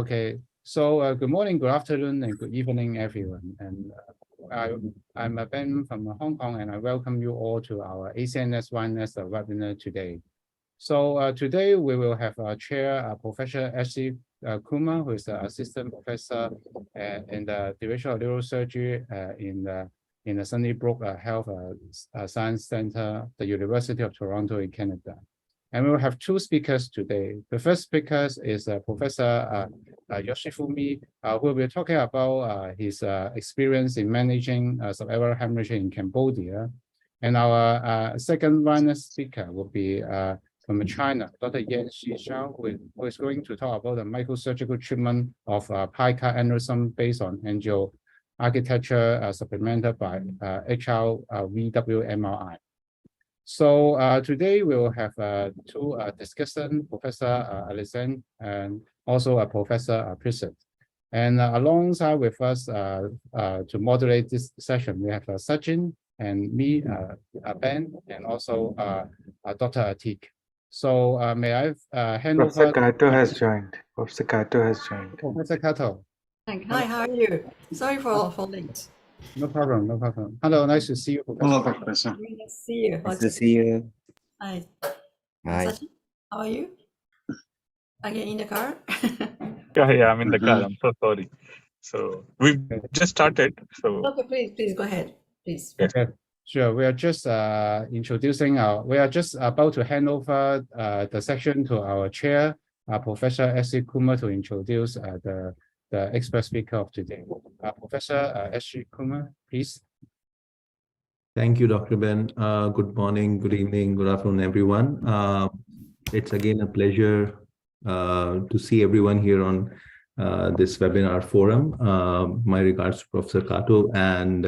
Okay, so good morning, good afternoon, and good evening, everyone. And I'm Ben from Hong Kong, and I welcome you all to our ACNS YNS webinar today. So today we will have our chair, Professor Ashley Kumar, who is the assistant professor in the Division of Neurosurgery in the Sunnybrook Health Science Center, the University of Toronto in Canada. And we will have two speakers today. The first speaker is Professor Yoshifumi, who will be talking about his experience in managing subacute hemorrhage in Cambodia. And our second speaker will be from China, Dr. Yan Xishao, who is going to talk about the microsurgical treatment of pica aneurysm based on angio architecture supplemented by HRVW MRI. So today we will have two discussants, Professor Alexander and also Professor Prasad. And alongside with us to moderate this session, we have Sachin and me, Ben, and also Dr. Atik. So may I hand over? Professor Kato has joined. Professor Kato has joined. Professor Kato. Hi, how are you? Sorry for late. No problem, no problem. Hello, nice to see you, Professor. Hello, Professor. Nice to see you. Nice to see you. Hi. Hi. Sachin, how are you? Again in the car? Yeah, I'm in the car. I'm so sorry. So we've just started. So Okay, please go ahead, please. Okay, sure. We are just introducing we are just about to hand over the section to our chair, Professor Ashley Kumar, to introduce the expert speaker of today. Professor Ashley Kumar, please. Thank you, Dr. Ben. Good morning, good evening, good afternoon, everyone. It's again a pleasure to see everyone here on this webinar forum. My regards to Professor Kato and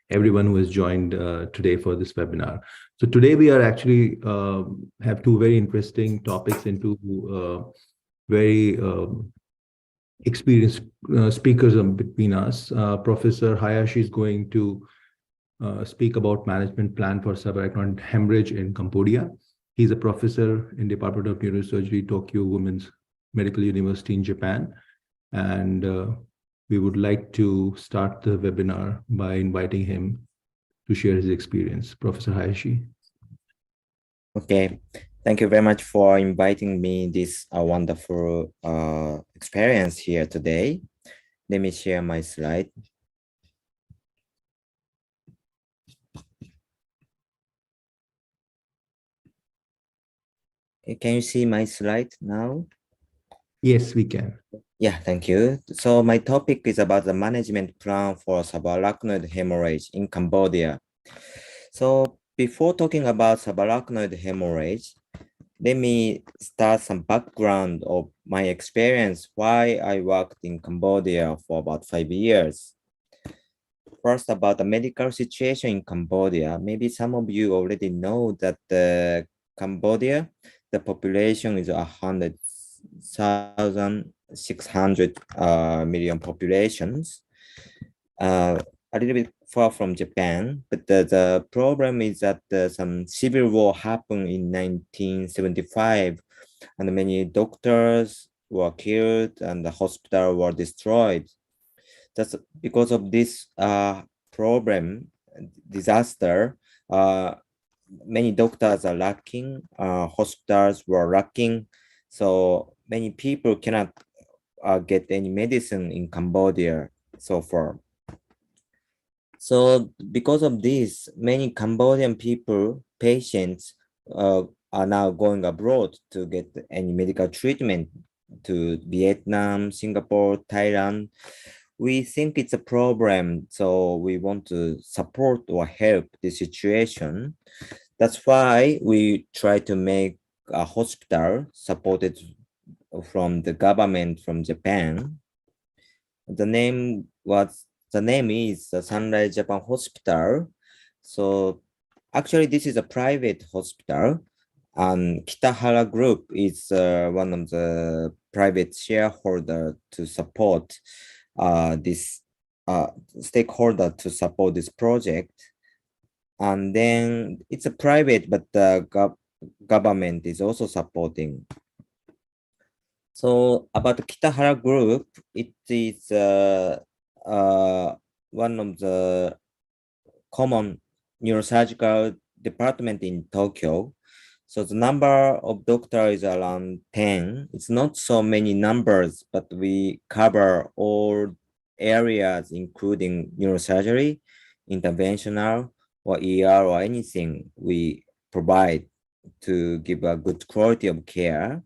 everyone who has joined today for this webinar. So today we are actually have two very interesting topics and two very experienced speakers between us. Professor Hayashi is going to speak about management plan for subarachnoid hemorrhage in Cambodia. He's a professor in Department of Neurosurgery, Tokyo Women's Medical University in Japan. And we would like to start the webinar by inviting him to share his experience. Professor Hayashi. Okay, thank you very much for inviting me this wonderful experience here today. Let me share my slide. Can you see my slide now? Yes, we can. Yeah, thank you. So my topic is about the management plan for subarachnoid hemorrhage in Cambodia. So before talking about subarachnoid hemorrhage, let me start some background of my experience why I worked in Cambodia for about 5 years. First, about the medical situation in Cambodia. Maybe some of you already know that Cambodia, the population is 100,600 million populations, a little bit far from Japan, but the problem is that some civil war happened in 1975 and many doctors were killed and the hospital were destroyed. That's because of this disaster, many doctors are lacking, hospitals were lacking, so many people cannot get any medicine in Cambodia so far. So because of this, many Cambodian patients are now going abroad to get any medical treatment to Vietnam, Singapore, Thailand. We think it's a problem, so we want to support or help the situation. That's why we try to make a hospital supported from the government from Japan. The name is the Sunrise Japan Hospital. So actually this is a private hospital, and Kitahara Group is one of the private shareholder to support this stakeholder to support this project. And then it's a private, but the government is also supporting. So about the Kitahara group, it is one of the common neurosurgical department in Tokyo. So the number of doctors is around 10. It's not so many numbers, but we cover all areas, including neurosurgery, interventional, or ER, or anything we provide to give a good quality of care.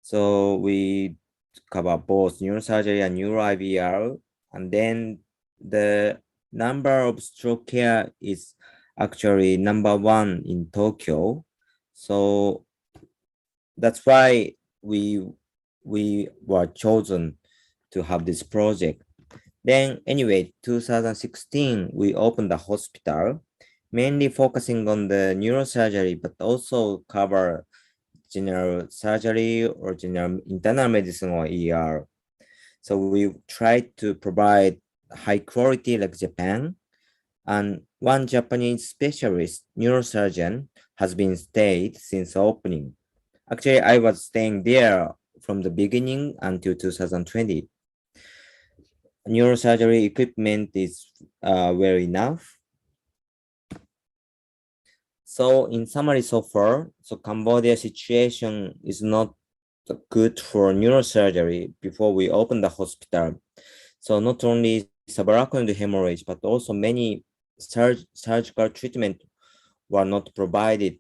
So we cover both neurosurgery and neuro IVR, and then the number of stroke care is actually #1 in Tokyo. So that's why we were chosen to have this project. Then anyway, 2016, we opened the hospital, mainly focusing on the neurosurgery, but also cover general surgery or general internal medicine or ER. So we tried to provide high quality like Japan, and one Japanese specialist neurosurgeon has been stayed since opening. Actually, I was staying there from the beginning until 2020. Neurosurgery equipment is well enough. So in summary so far, so Cambodia situation is not good for neurosurgery before we opened the hospital. So not only subarachnoid hemorrhage, but also many surgical treatment were not provided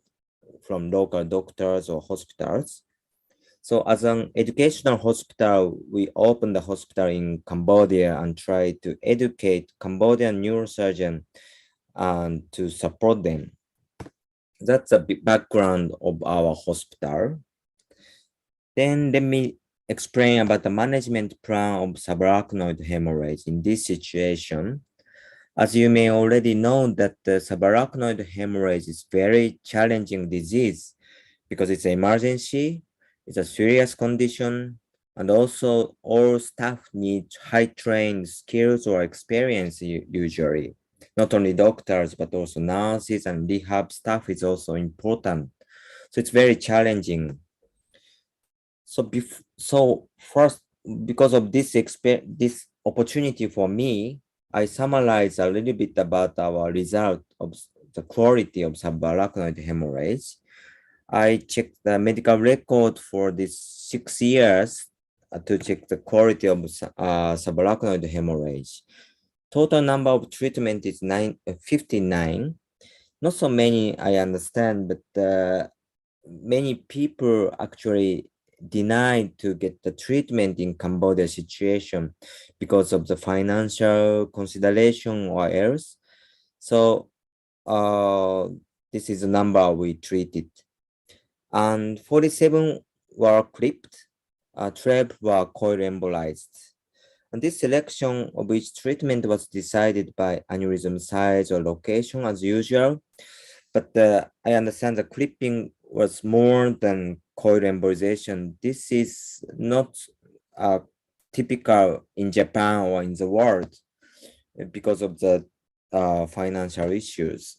from local doctors or hospitals. So as an educational hospital, we opened the hospital in Cambodia and tried to educate Cambodian neurosurgeons and to support them. That's a big background of our hospital. Then let me explain about the management plan of subarachnoid hemorrhage in this situation. As you may already know that the subarachnoid hemorrhage is very challenging disease because it's an emergency, it's a serious condition, and also all staff need high trained skills or experience usually. Not only doctors, but also nurses and rehab staff is also important. So it's very challenging. So first, because of this opportunity for me, I summarize a little bit about our result of the quality of subarachnoid hemorrhage. I checked the medical record for these 6 years to check the quality of subarachnoid hemorrhage. Total number of treatment is 59. Not so many, I understand, but many people actually denied to get the treatment in Cambodia situation because of the financial consideration or else. So this is the number we treated. And 47 were clipped, 12 were coil embolized. And this selection of each treatment was decided by aneurysm size or location as usual. But I understand the clipping was more than coil embolization. This is not typical in Japan or in the world because of the financial issues.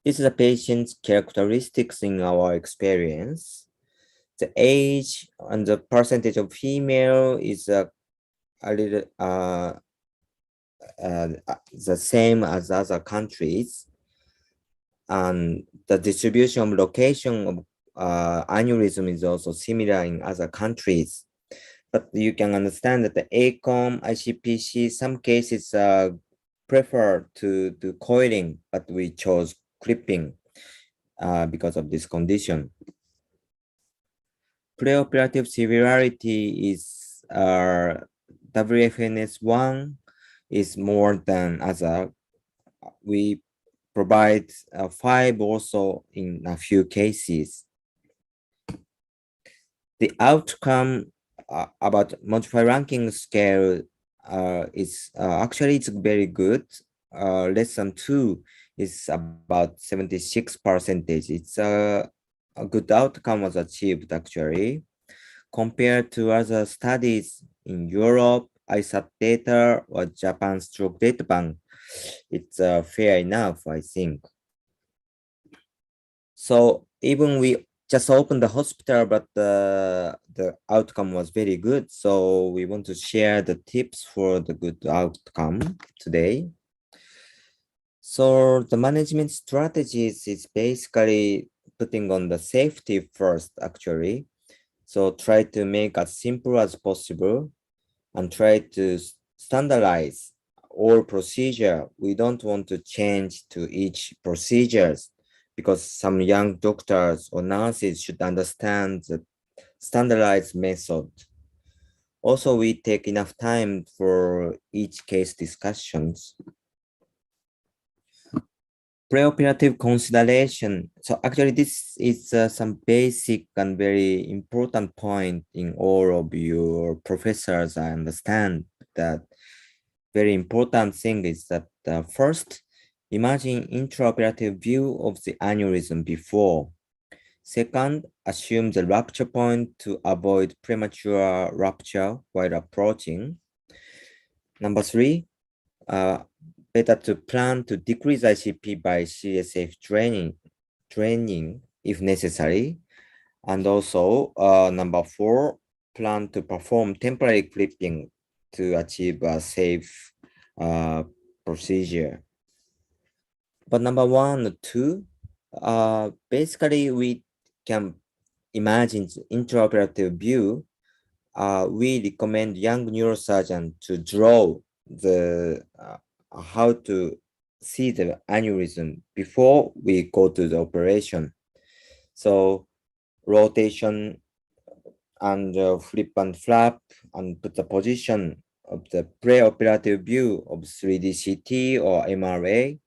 This is the patient's characteristics in our experience. The age and the percentage of female is a little the same as other countries. And the distribution of location of aneurysm is also similar in other countries. But you can understand that the ACOM, ICPC, some cases prefer to do coiling, but we chose clipping because of this condition. Preoperative severity is WFNS1 is more than other. We provide 5 also in a few cases. The outcome about modified ranking scale is actually it's very good. Less than 2 is about 76%. It's a good outcome was achieved actually. Compared to other studies in Europe, ISAT data or Japan Stroke Data Bank, it's fair enough, I think. So even we just opened the hospital, but the outcome was very good. So we want to share the tips for the good outcome today. So the management strategies is basically putting on the safety first, actually. So try to make as simple as possible and try to standardize all procedure. We don't want to change to each procedures because some young doctors or nurses should understand the standardized method. Also, we take enough time for each case discussions. Preoperative consideration. So actually, this is some basic and very important point in all of your professors. I understand that very important thing is that first, imagine intraoperative view of the aneurysm before. Second, assume the rupture point to avoid premature rupture while approaching. Number three, better to plan to decrease ICP by CSF training if necessary. And also, number four, plan to perform temporary clipping to achieve a safe procedure. But number one, two, basically we can imagine the intraoperative view. We recommend young neurosurgeon to draw the how to see the aneurysm before we go to the operation. So rotation and flip and flap and put the position of the preoperative view of 3D CT or MRA.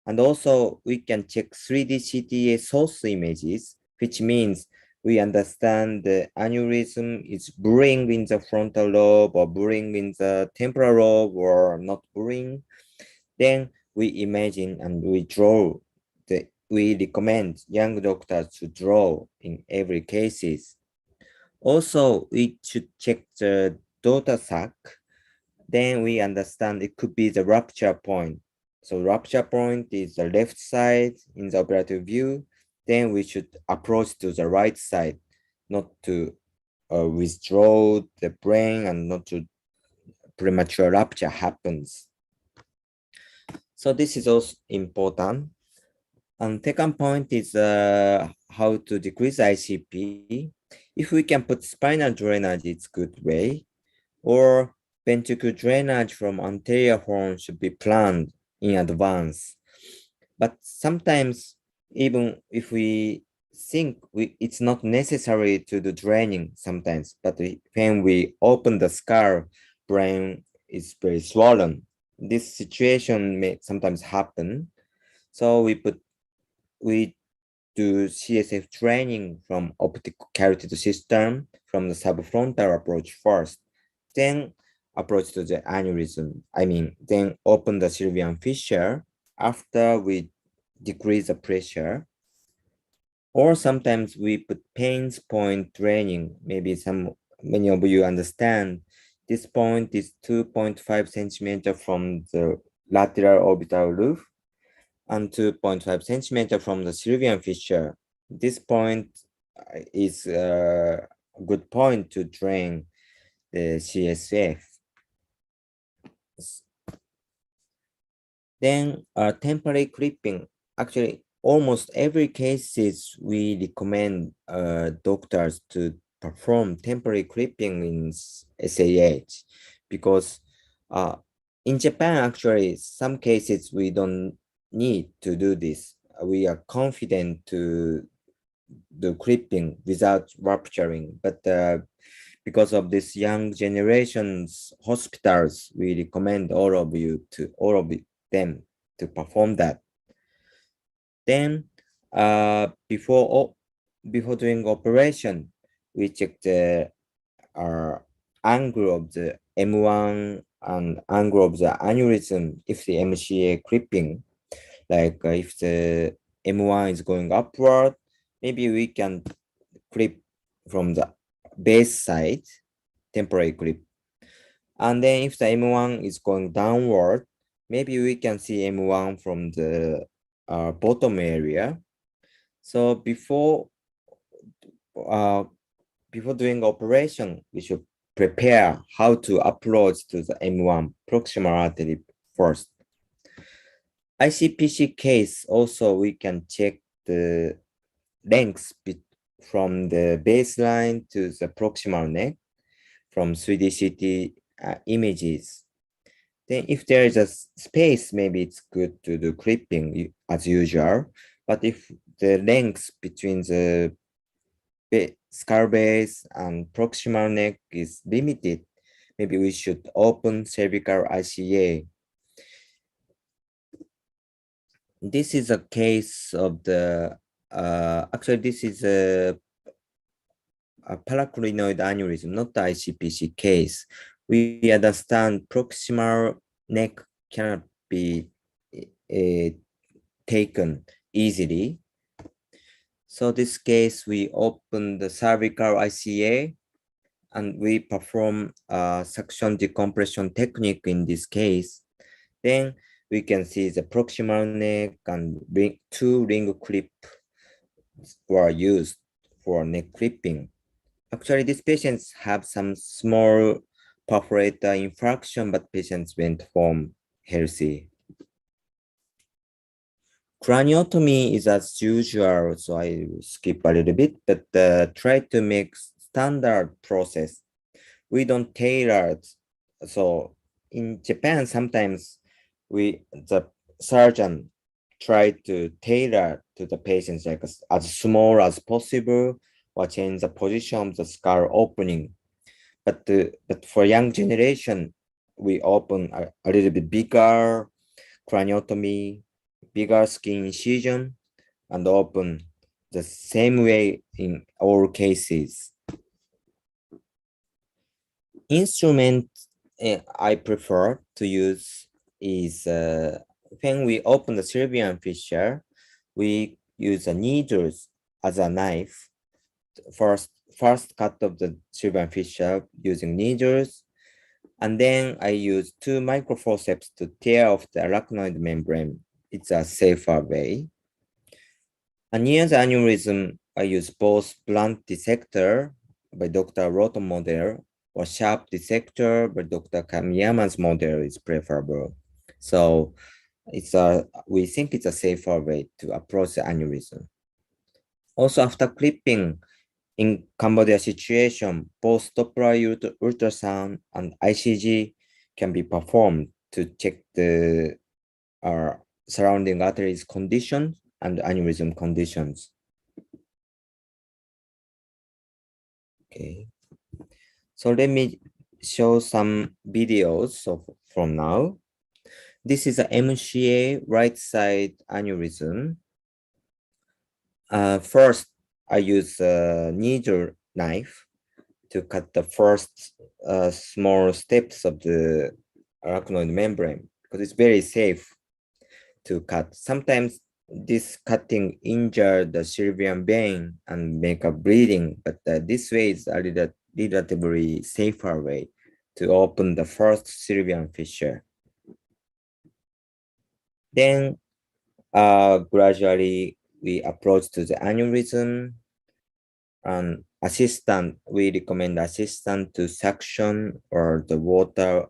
And also we can check 3D CTA source images, which means we understand the aneurysm is brewing in the frontal lobe or brewing in the temporal lobe or not brewing. Then we imagine and we draw. We recommend young doctors to draw in every cases. Also, we should check the daughter sac. Then we understand it could be the rupture point. So rupture point is the left side in the operative view. Then we should approach to the right side, not to withdraw the brain and not to premature rupture happens. So this is also important. And second point is how to decrease ICP. If we can put spinal drainage, it's good way. Or ventricular drainage from anterior horn should be planned in advance. But sometimes, even if we think it's not necessary to do draining sometimes, but when we open the skull, brain is very swollen. This situation may sometimes happen. So we do CSF training from optical carotid system from the subfrontal approach first, then approach to the aneurysm. Then open the Sylvian fissure after we decrease the pressure. Or sometimes we put Payne's point training. Maybe many of you understand this point is 2.5 centimeters from the lateral orbital roof and 2.5 centimeters from the Sylvian fissure. This point is a good point to drain the CSF. Then temporary clipping. Actually, almost every cases we recommend doctors to perform temporary clipping in SAH because in Japan, actually, some cases we don't need to do this. We are confident to do clipping without rupturing, but because of this young generation's hospitals, we recommend all of them to perform that. Then before doing operation, we check the angle of the M1 and angle of the aneurysm if the MCA clipping. Like if the M1 is going upward, maybe we can clip from the base side, temporary clip. And then if the M1 is going downward, maybe we can see M1 from the bottom area. So before before doing operation, we should prepare how to approach to the M1 proximal artery first. ICPC case also we can check the length from the baseline to the proximal neck from 3D CT images. Then if there is a space, maybe it's good to do clipping as usual. But if the length between the skull base and proximal neck is limited, maybe we should open cervical ICA. This is a case of the, actually this is a paraclinoid aneurysm, not the ICPC case. We understand proximal neck cannot be taken easily. So this case, we open the cervical ICA and we perform suction decompression technique in this case. Then we can see the proximal neck and two ring clip were used for neck clipping. Actually, these patients have some small perforator infarction, but patients went home healthy. Craniotomy is as usual, so I skip a little bit, but try to make standard process. We don't tailor it. So in Japan, sometimes the surgeon try to tailor to the patients like as small as possible or change the position of the skull opening. But for young generation, we open a little bit bigger craniotomy, bigger skin incision, and open the same way in all cases. Instrument I prefer to use is when we open the Sylvian fissure, we use needles as a knife. First cut of the Sylvian fissure using needles, and then I use 2 microforceps to tear off the arachnoid membrane. It's a safer way. And near the aneurysm, I use both blunt dissector by Dr. Roto model or sharp dissector by Dr. Kamiyama's model is preferable. So we think it's a safer way to approach the aneurysm. Also, after clipping, in Cambodia situation, both Doppler ultrasound and ICG can be performed to check the surrounding arteries condition and aneurysm conditions. Okay, so let me show some videos from now. This is a MCA right side aneurysm. First, I use a needle knife to cut the first small steps of the arachnoid membrane because it's very safe to cut. Sometimes this cutting injures the Sylvian vein and make a bleeding, but this way is a relatively safer way to open the first Sylvian fissure. Then gradually we approach to the aneurysm, and we recommend assistant to suction or the water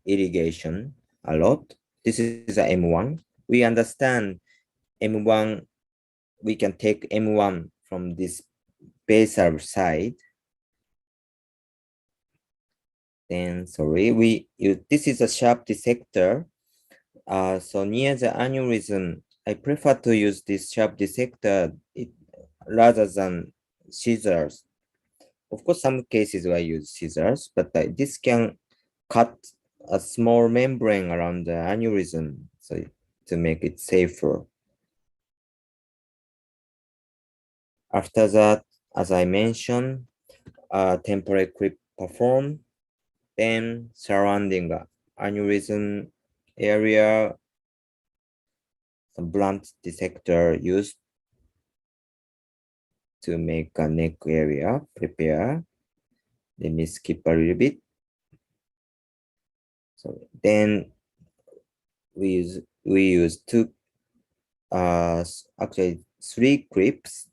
irrigation a lot. This is a M1. We understand M1, we can take M1 from this basal side. Then, sorry, this is a sharp dissector. So near the aneurysm, I prefer to use this sharp dissector rather than scissors. Of course, some cases I use scissors, but this can cut a small membrane around the aneurysm, so to make it safer. After that, as I mentioned, temporary clip performed, then surrounding aneurysm area, some blunt dissector used to make a neck area prepare. Let me skip a little bit. So then we use actually 3 clips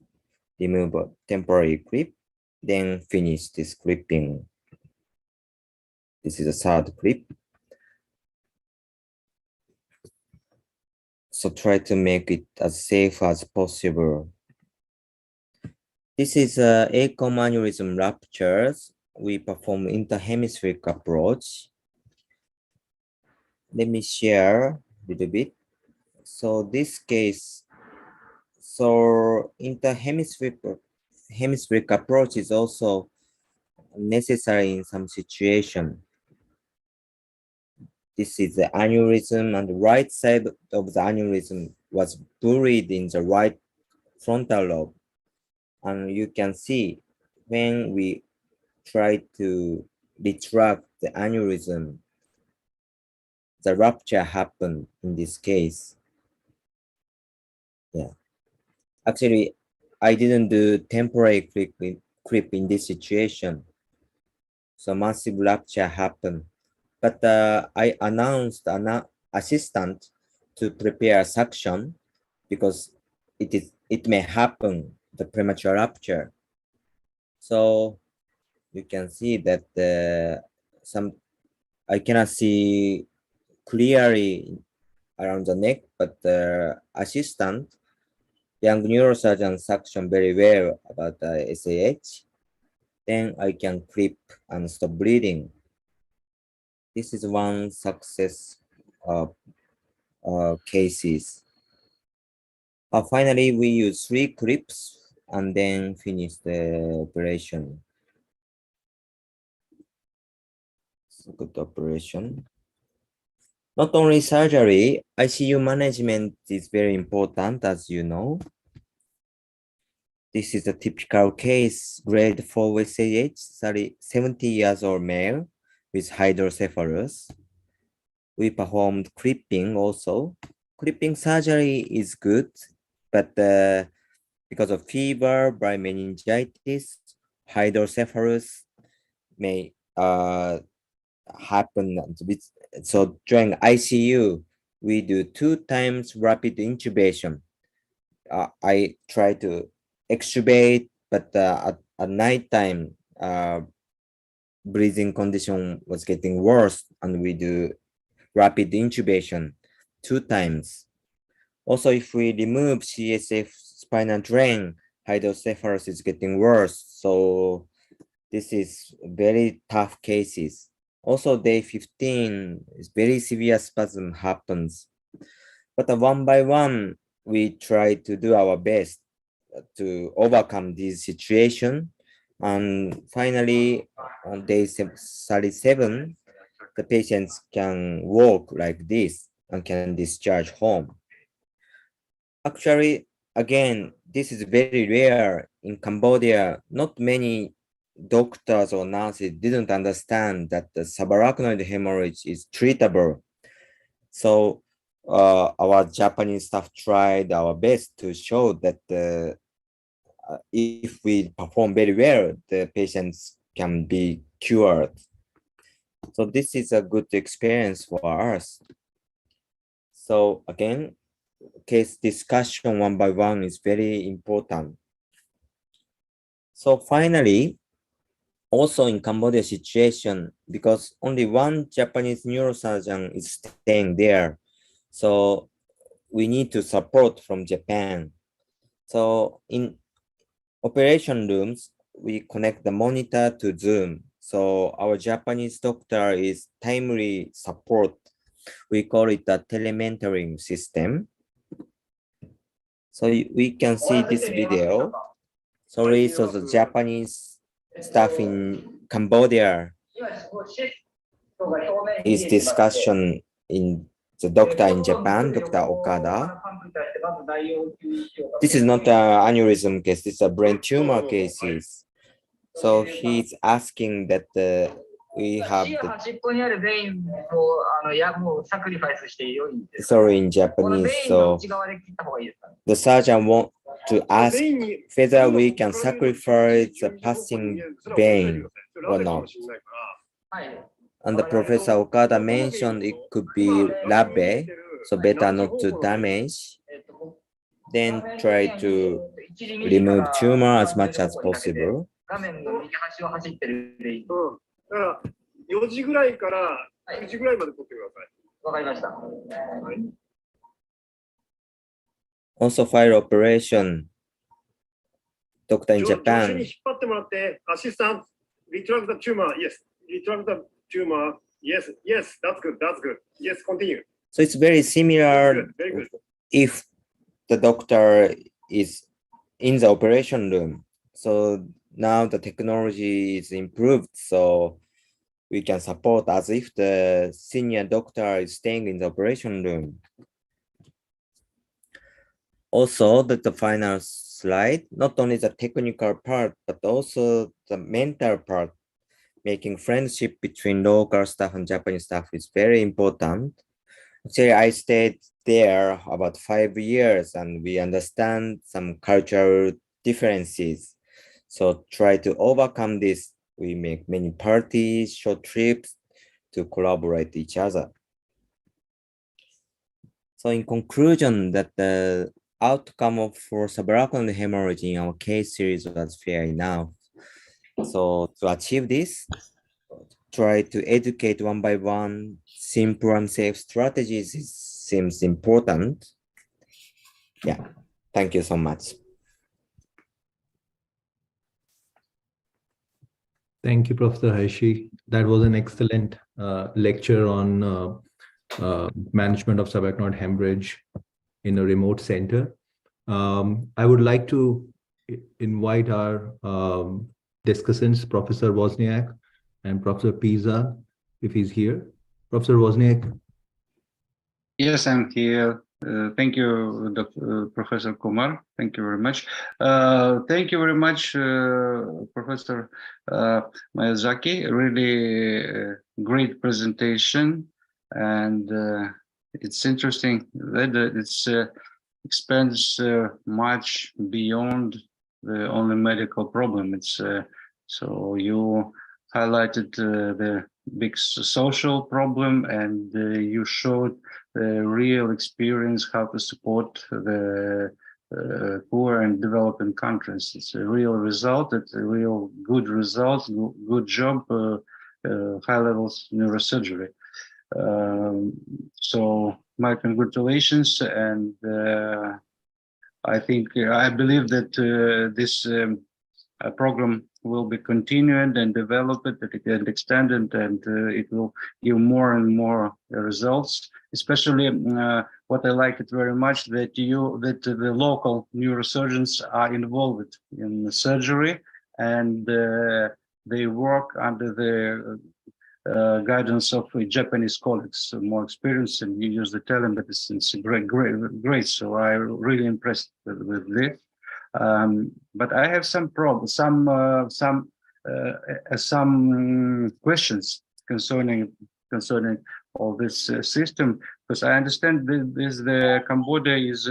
remove a temporary clip, then finish this clipping. This is a third clip. So try to make it as safe as possible. This is echomanirism ruptures. We perform interhemispheric approach. Let me share a little bit. So this case, so interhemispheric approach is also necessary in some situation. This is the aneurysm, and the right side of the aneurysm was buried in the right frontal lobe. And you can see when we try to retract the aneurysm, the rupture happened in this case. Yeah. Actually, I didn't do temporary clip in this situation. So massive rupture happened. But I announced an assistant to prepare suction because it may happen, the premature rupture. So you can see that I cannot see clearly around the neck, but the assistant, young neurosurgeon, suction very well about the SAH. Then I can clip and stop bleeding. This is one success cases. Finally, we use 3 clips and then finish the operation. So good operation. Not only surgery, ICU management is very important, as you know. This is a typical case, grade 4 SAH, 70 years old male with hydrocephalus. We performed clipping also. Clipping surgery is good, but because of fever, by meningitis, hydrocephalus may happen. So during ICU, we do 2 times rapid intubation. I try to extubate, but at night time, breathing condition was getting worse, and we do rapid intubation 2 times. Also, if we remove CSF spinal drain, hydrocephalus is getting worse. So this is very tough cases. Also, day 15 is very severe spasm happens. But one by one, we try to do our best to overcome this situation. And finally, on day 37, the patients can walk like this and can discharge home. Actually, again, this is very rare in Cambodia. Not many doctors or nurses didn't understand that the subarachnoid hemorrhage is treatable. So our Japanese staff tried our best to show that if we perform very well, the patients can be cured. So this is a good experience for us. So again, case discussion one by one is very important. So finally, also in Cambodia situation, because only one Japanese neurosurgeon is staying there, so we need to support from Japan. So in operation rooms, we connect the monitor to Zoom. So our Japanese doctor is timely support. We call it a telementoring system. So we can see this video. Sorry, so the Japanese staff in Cambodia is discussion in the doctor in Japan, Dr. Okada. This is not an aneurysm case, this is a brain tumor cases. So he's asking that we have sorry in Japanese. So the surgeon wants to ask whether we can sacrifice the passing vein or not. And the Professor Okada mentioned it could be labbe, so better not to damage. Then try to remove tumor as much as possible. 画面の右端を走ってるでいい。だから4時ぐらいから9時ぐらいまで撮ってください。わかりました。はい。Also, fire operation. Doctor in 助手 Japan. に引っ張ってもらって、アシスタント、retract the tumor, yes, retract the tumor, yes, yes, that's good, that's good, yes, continue. So it's very similar. Very good. If the doctor is in the operation room. So now the technology is improved, so we can support as if the senior doctor is staying in the operation room. Also, the final slide, not only the technical part, but also the mental part, making friendship between local staff and Japanese staff is very important. Actually, I stayed there about 5 years and we understand some cultural differences. So try to overcome this. We make many parties, short trips to collaborate each other. So in conclusion, that the outcome for subarachnoid hemorrhage in our case series was fair enough. So to achieve this, try to educate one by one, simple and safe strategies seems important. Yeah, thank you so much. Thank you, Professor Haishi. That was an excellent lecture on management of subarachnoid hemorrhage in a remote center. I would like to invite our discussants, Professor Wozniak and Professor Pisa, if he's here. Professor Wozniak. Yes, I'm here. Thank you, Professor Kumar. Thank you very much. Thank you very much, Professor Miyazaki. Really great presentation, and it's interesting that it's expands much beyond the only medical problem. It's so you highlighted the big social problem, and you showed the real experience how to support the poor and developing countries. It's a real result. It's a real good result. Good job. High levels neurosurgery. So my congratulations, and I believe that this program will be continued and developed and extended, and it will give more and more results. Especially what I like it very much that the local neurosurgeons are involved in the surgery, and they work under the guidance of Japanese colleagues more experienced, and you use the telemedicine. It's great. So I'm really impressed with this. But I have some problems, some questions concerning all this system, because I understand the Cambodia is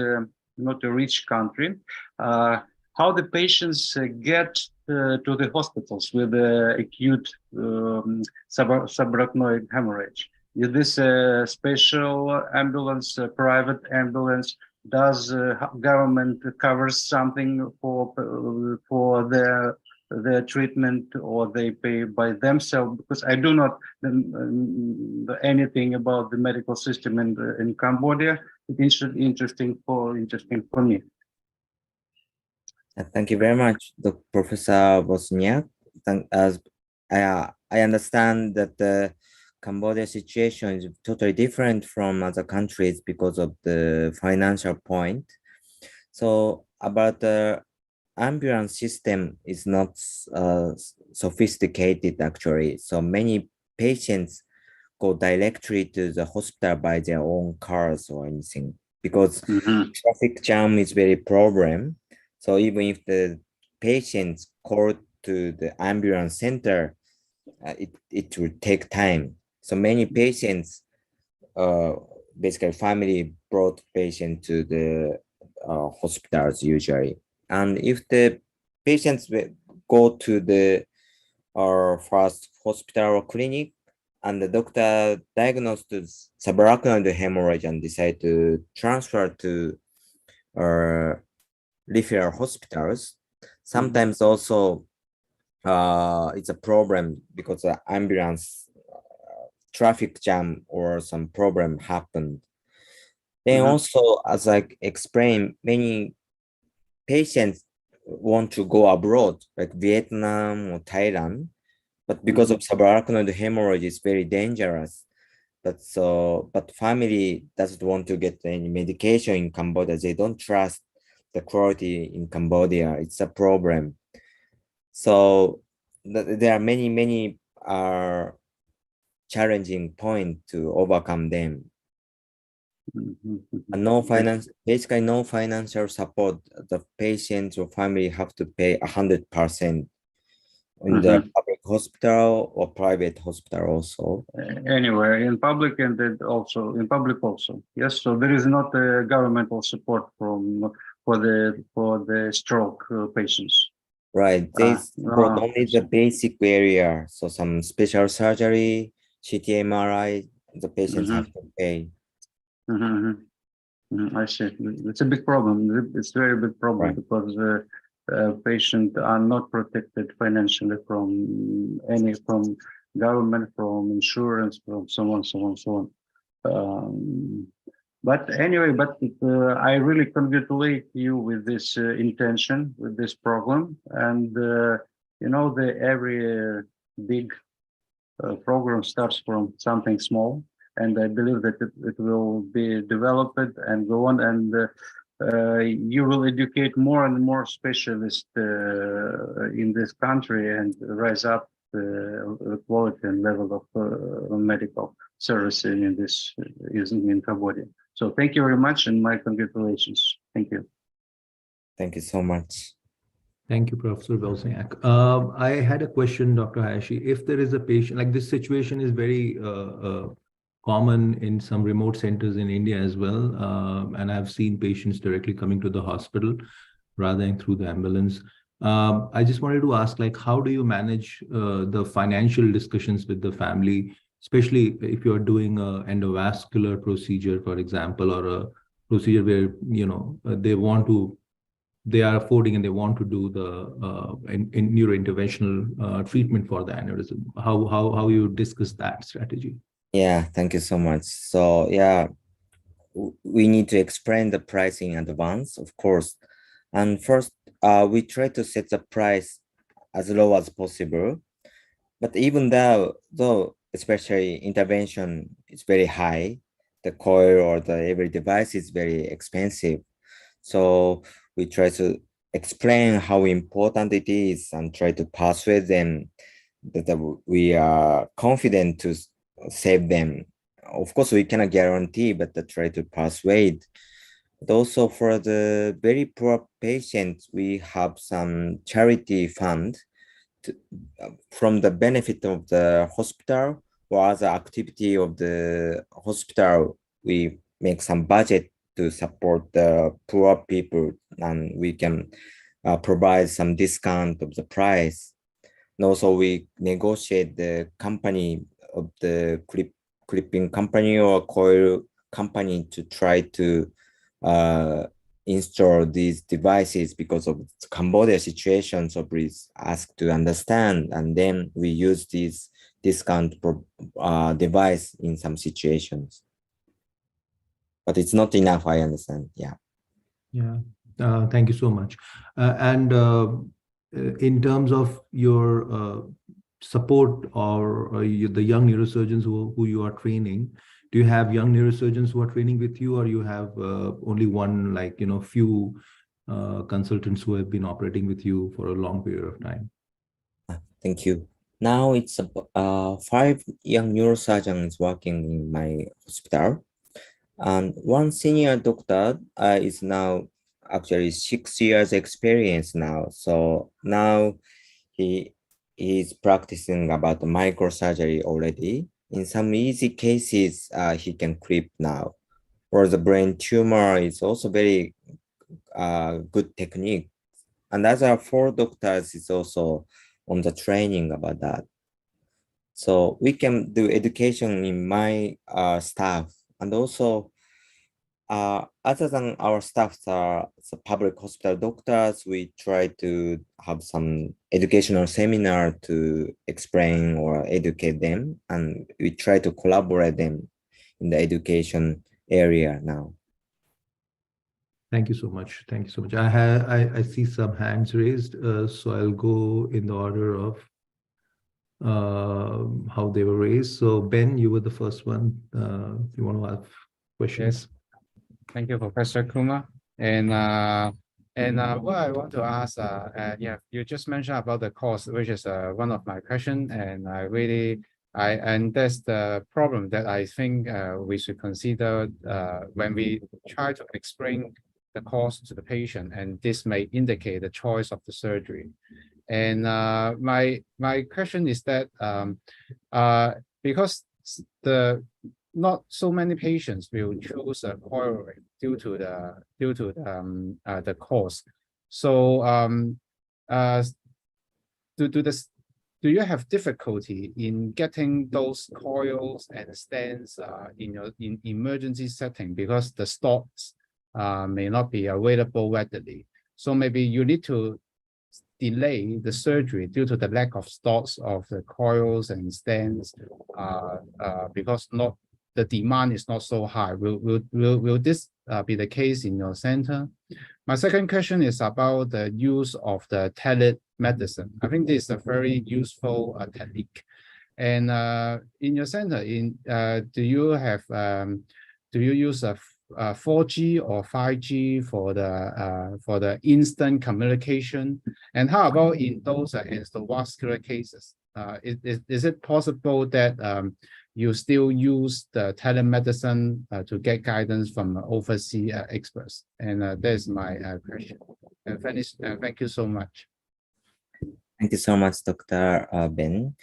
not a rich country. How the patients get to the hospitals with acute subarachnoid hemorrhage? Is this a special ambulance, a private ambulance? Does government cover something for their treatment, or they pay by themselves? Because I do not know anything about the medical system in Cambodia. It's interesting for me. Thank you very much, Professor Wozniak. As I understand that the Cambodia situation is totally different from other countries because of the financial point. So about the ambulance system is not sophisticated actually. So many patients go directly to the hospital by their own cars or anything, because traffic jam is very problem. So even if the patients call to the ambulance center, it will take time. So many patients, basically family brought patient to the hospitals usually. And if the patients go to the first hospital or clinic, and the doctor diagnosed subarachnoid hemorrhage and decide to transfer to referral hospitals. Sometimes also it's a problem because the ambulance traffic jam or some problem happened. Then also, as I explained, many patients want to go abroad, like Vietnam or Thailand, but because of subarachnoid hemorrhage, it's very dangerous. But family doesn't want to get any medication in Cambodia. They don't trust the quality in Cambodia. It's a problem. So there are many challenging points to overcome them. And basically no financial support. The patient or family have to pay 100% in the public hospital or private hospital also. Anywhere in public and then also in public also. Yes, so there is not a governmental support for the stroke patients. Right, they support only the basic area. So some special surgery, CT, MRI, the patients have to pay. I see. It's a big problem. It's a very big problem because patients are not protected financially from government, from insurance, from so on. But anyway, I really congratulate you with this intention, with this program, and every big program starts from something small. And I believe that it will be developed and go on, and you will educate more and more specialists in this country and rise up the quality and level of medical service in Cambodia. So thank you very much, and my congratulations. Thank you. Thank you so much. Thank you, Professor Welzniak. I had a question, Dr. Hayashi. If there is a patient, like this situation is very common in some remote centers in India as well. And I've seen patients directly coming to the hospital rather than through the ambulance. I just wanted to ask, like, how do you manage the financial discussions with the family, especially if you're doing an endovascular procedure, for example, or a procedure where, they are affording and they want to do the neurointerventional treatment for the aneurysm. How you discuss that strategy? Yeah, thank you so much. So yeah, we need to explain the pricing in advance, of course. And first, we try to set the price as low as possible. But even though especially intervention is very high, the coil or every device is very expensive. So we try to explain how important it is and try to persuade them that we are confident to save them. Of course, we cannot guarantee, but try to persuade. But also for the very poor patients, we have some charity fund from the benefit of the hospital or other activity of the hospital. We make some budget to support the poor people, and we can provide some discount of the price. And also we negotiate the company of the clipping company or coil company to try to install these devices because of Cambodia situation. So please ask to understand, and then we use this discount device in some situations. But it's not enough, I understand. Yeah. Yeah. Thank you so much. And in terms of your support or the young neurosurgeons who you are training, do you have young neurosurgeons who are training with you, or you have only one, like, few consultants who have been operating with you for a long period of time? Thank you. Now it's 5 young neurosurgeons working in my hospital. And one senior doctor is now actually 6 years experience now. So now he is practicing about microsurgery already. In some easy cases, he can clip now. For the brain tumor, it's also very good technique. And other 4 doctors is also on the training about that. So we can do education in my staff. And also Other than our staffs are the public hospital doctors, we try to have some educational seminar to explain or educate them, and we try to collaborate them in the education area now. Thank you so much. Thank you so much. I see some hands raised, so I'll go in the order of how they were raised. So Ben, you were the first one. If you want to have questions. Yes. Thank you, Professor Kumar. And what I want to ask, yeah, you just mentioned about the cost, which is one of my questions, and and that's the problem that I think we should consider when we try to explain the cost to the patient, and this may indicate the choice of the surgery. And my question is that because not so many patients will choose a coil ring due to the cost. So do you have difficulty in getting those coils and stents in emergency setting because the stocks may not be available readily? So maybe you need to delay the surgery due to the lack of stocks of the coils and stents because the demand is not so high. Will this be the case in your center? My second question is about the use of the telemedicine. I think this is a very useful technique. And in your center, do you use a 4G or 5G for the instant communication? And how about in those endovascular cases? Is it possible that you still use the telemedicine to get guidance from overseas experts? And that's my question. And thank you so much. Thank you so much, Dr. Ben.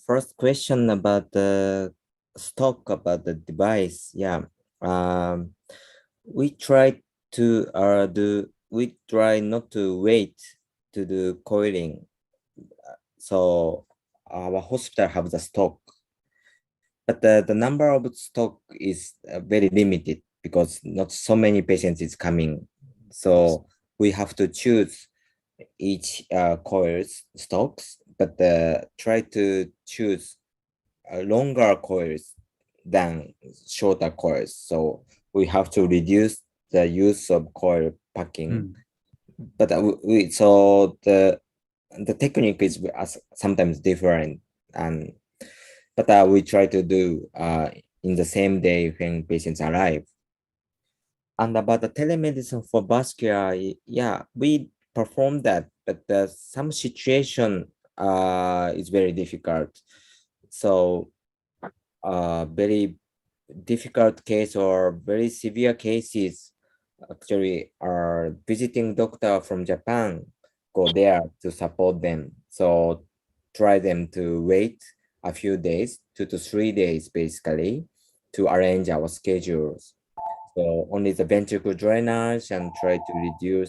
First question about the stock about the device. Yeah, we try not to wait to do coiling. So our hospital have the stock, but the number of stock is very limited because not so many patients is coming. So we have to choose each coils stocks, but try to choose longer coils than shorter coils. So we have to reduce the use of coil packing. But so the technique is sometimes different, but we try to do in the same day when patients arrive. And about the telemedicine for vascular, yeah, we perform that, but some situation is very difficult. So very difficult case or very severe cases, actually our visiting doctor from Japan go there to support them. So try them to wait a few days, 2 to 3 days basically, to arrange our schedules. So only the ventricular drainage and try to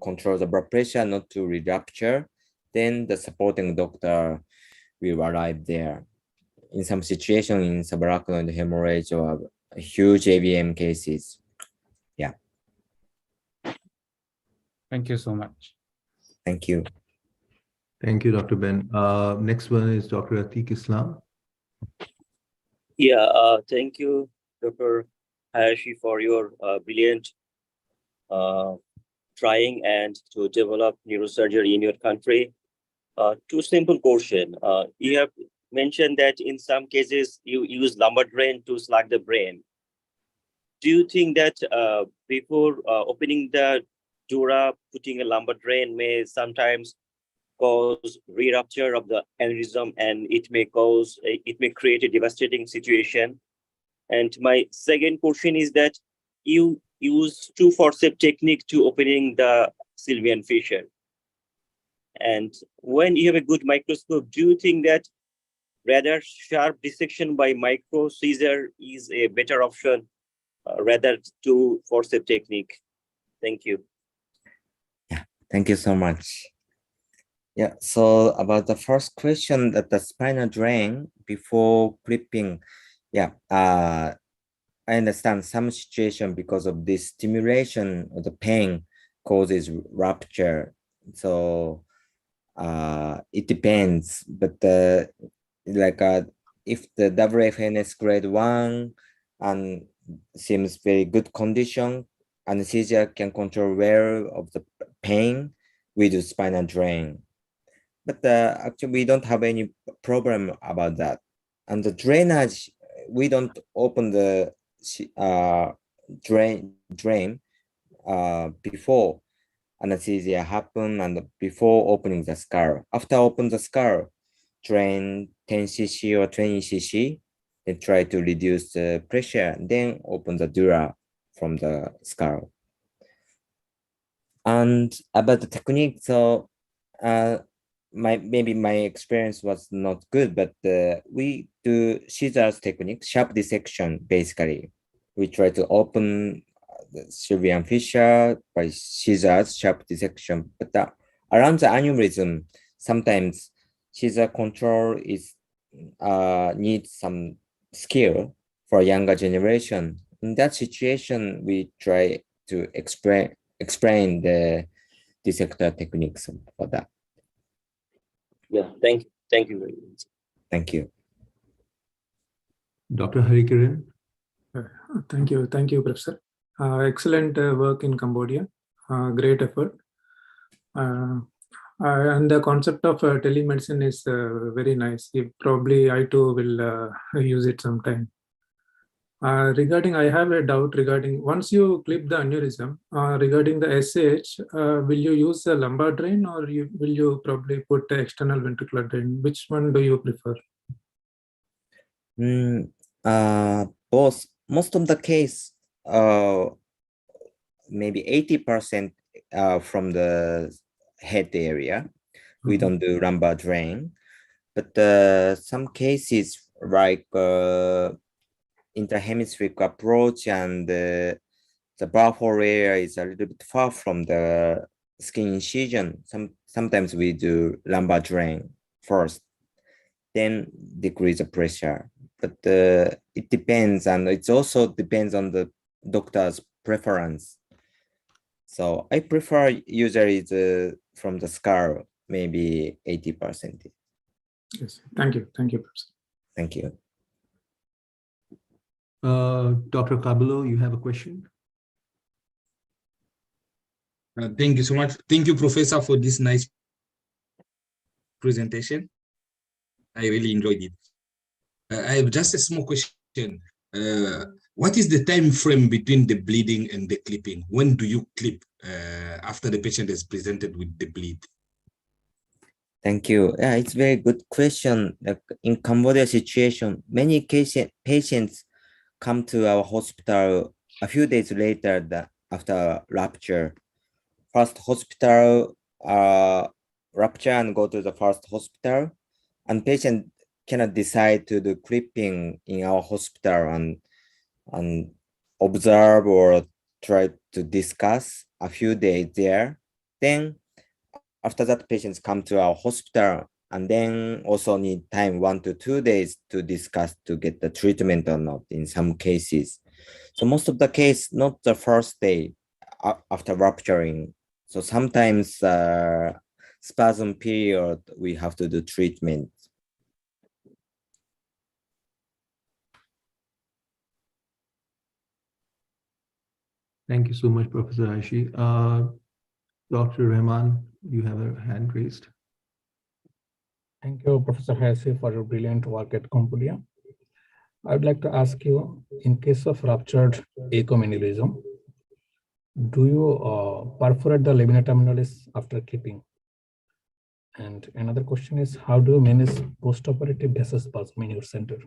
control the blood pressure not to re-rupture. Then the supporting doctor will arrive there. In some situation in subarachnoid hemorrhage or huge AVM cases. Yeah. Thank you so much. Thank you. Thank you, Dr. Ben. Next one is Dr. Atiq Islam. Yeah, thank you, Dr. Hayashi, for your brilliant trying and to develop neurosurgery in your country. Two simple question. You have mentioned that in some cases you use lumbar drain to slug the brain. Do you think that before opening the dura, putting a lumbar drain may sometimes cause re-rupture of the aneurysm, and it may create a devastating situation? And my second question is that you use two forceps technique to opening the sylvian fissure. And when you have a good microscope, do you think that rather sharp dissection by micro scissor is a better option rather to forceps technique? Thank you. Yeah, thank you so much. Yeah, so about the first question, that the spinal drain before clipping, yeah, I understand some situation because of this stimulation of the pain causes rupture. So it depends, but if the WFNS grade 1 and seems very good condition, anesthesia can control well of the pain with the spinal drain. But actually, we don't have any problem about that. And the drainage, we don't open the drain before anesthesia happen and before opening the skull. After open the skull, drain 10 cc or 20 cc, and try to reduce the pressure, then open the dura from the skull. And about the technique, so maybe my experience was not good, but we do scissors technique, sharp dissection, basically. We try to open the Sylvian fissure by scissors, sharp dissection. But around the aneurysm, sometimes scissor control is needs some skill for younger generation. In that situation, we try to explain the dissector techniques for that. Yeah, thank you very much. Thank you. Dr. Harikiran? Thank you, Professor. Excellent work in Cambodia. Great effort. And the concept of telemedicine is very nice. Probably I too will use it sometime. I have a doubt regarding, once you clip the aneurysm, regarding the SH, will you use the lumbar drain or will you probably put the external ventricular drain? Which one do you prefer? Both. Most of the case, maybe 80% from the head area. We don't do lumbar drain, but some cases like interhemispheric approach and the buffer area is a little bit far from the skin incision. Sometimes we do lumbar drain first, then decrease the pressure. But it depends, and it also depends on the doctor's preference. So I prefer usually from the skull, maybe 80%. Yes, thank you, Professor. Thank you. Dr. Cabello, you have a question? Thank you so much. Thank you, Professor, for this nice presentation. I really enjoyed it. I have just a small question. What is the time frame between the bleeding and the clipping? When do you clip after the patient is presented with the bleed? Thank you. Yeah, it's a very good question. Like in Cambodia situation, many patients come to our hospital a few days later after rupture. First hospital rupture and go to the first hospital, and patient cannot decide to do clipping in our hospital and observe or try to discuss a few days there. Then after that, patients come to our hospital and then also need time 1 to 2 days to discuss to get the treatment or not in some cases. So most of the case, not the first day after rupturing. So sometimes spasm period, we have to do treatment. Thank you so much, Professor Aishi. Dr. Rahman, you have a hand raised. Thank you, Professor Hayase, for your brilliant work at Cambodia. I would like to ask you, in case of ruptured aneurysm, do you perforate the lamina terminalis after clipping? And another question is, how do you manage postoperative vasospasm in your center?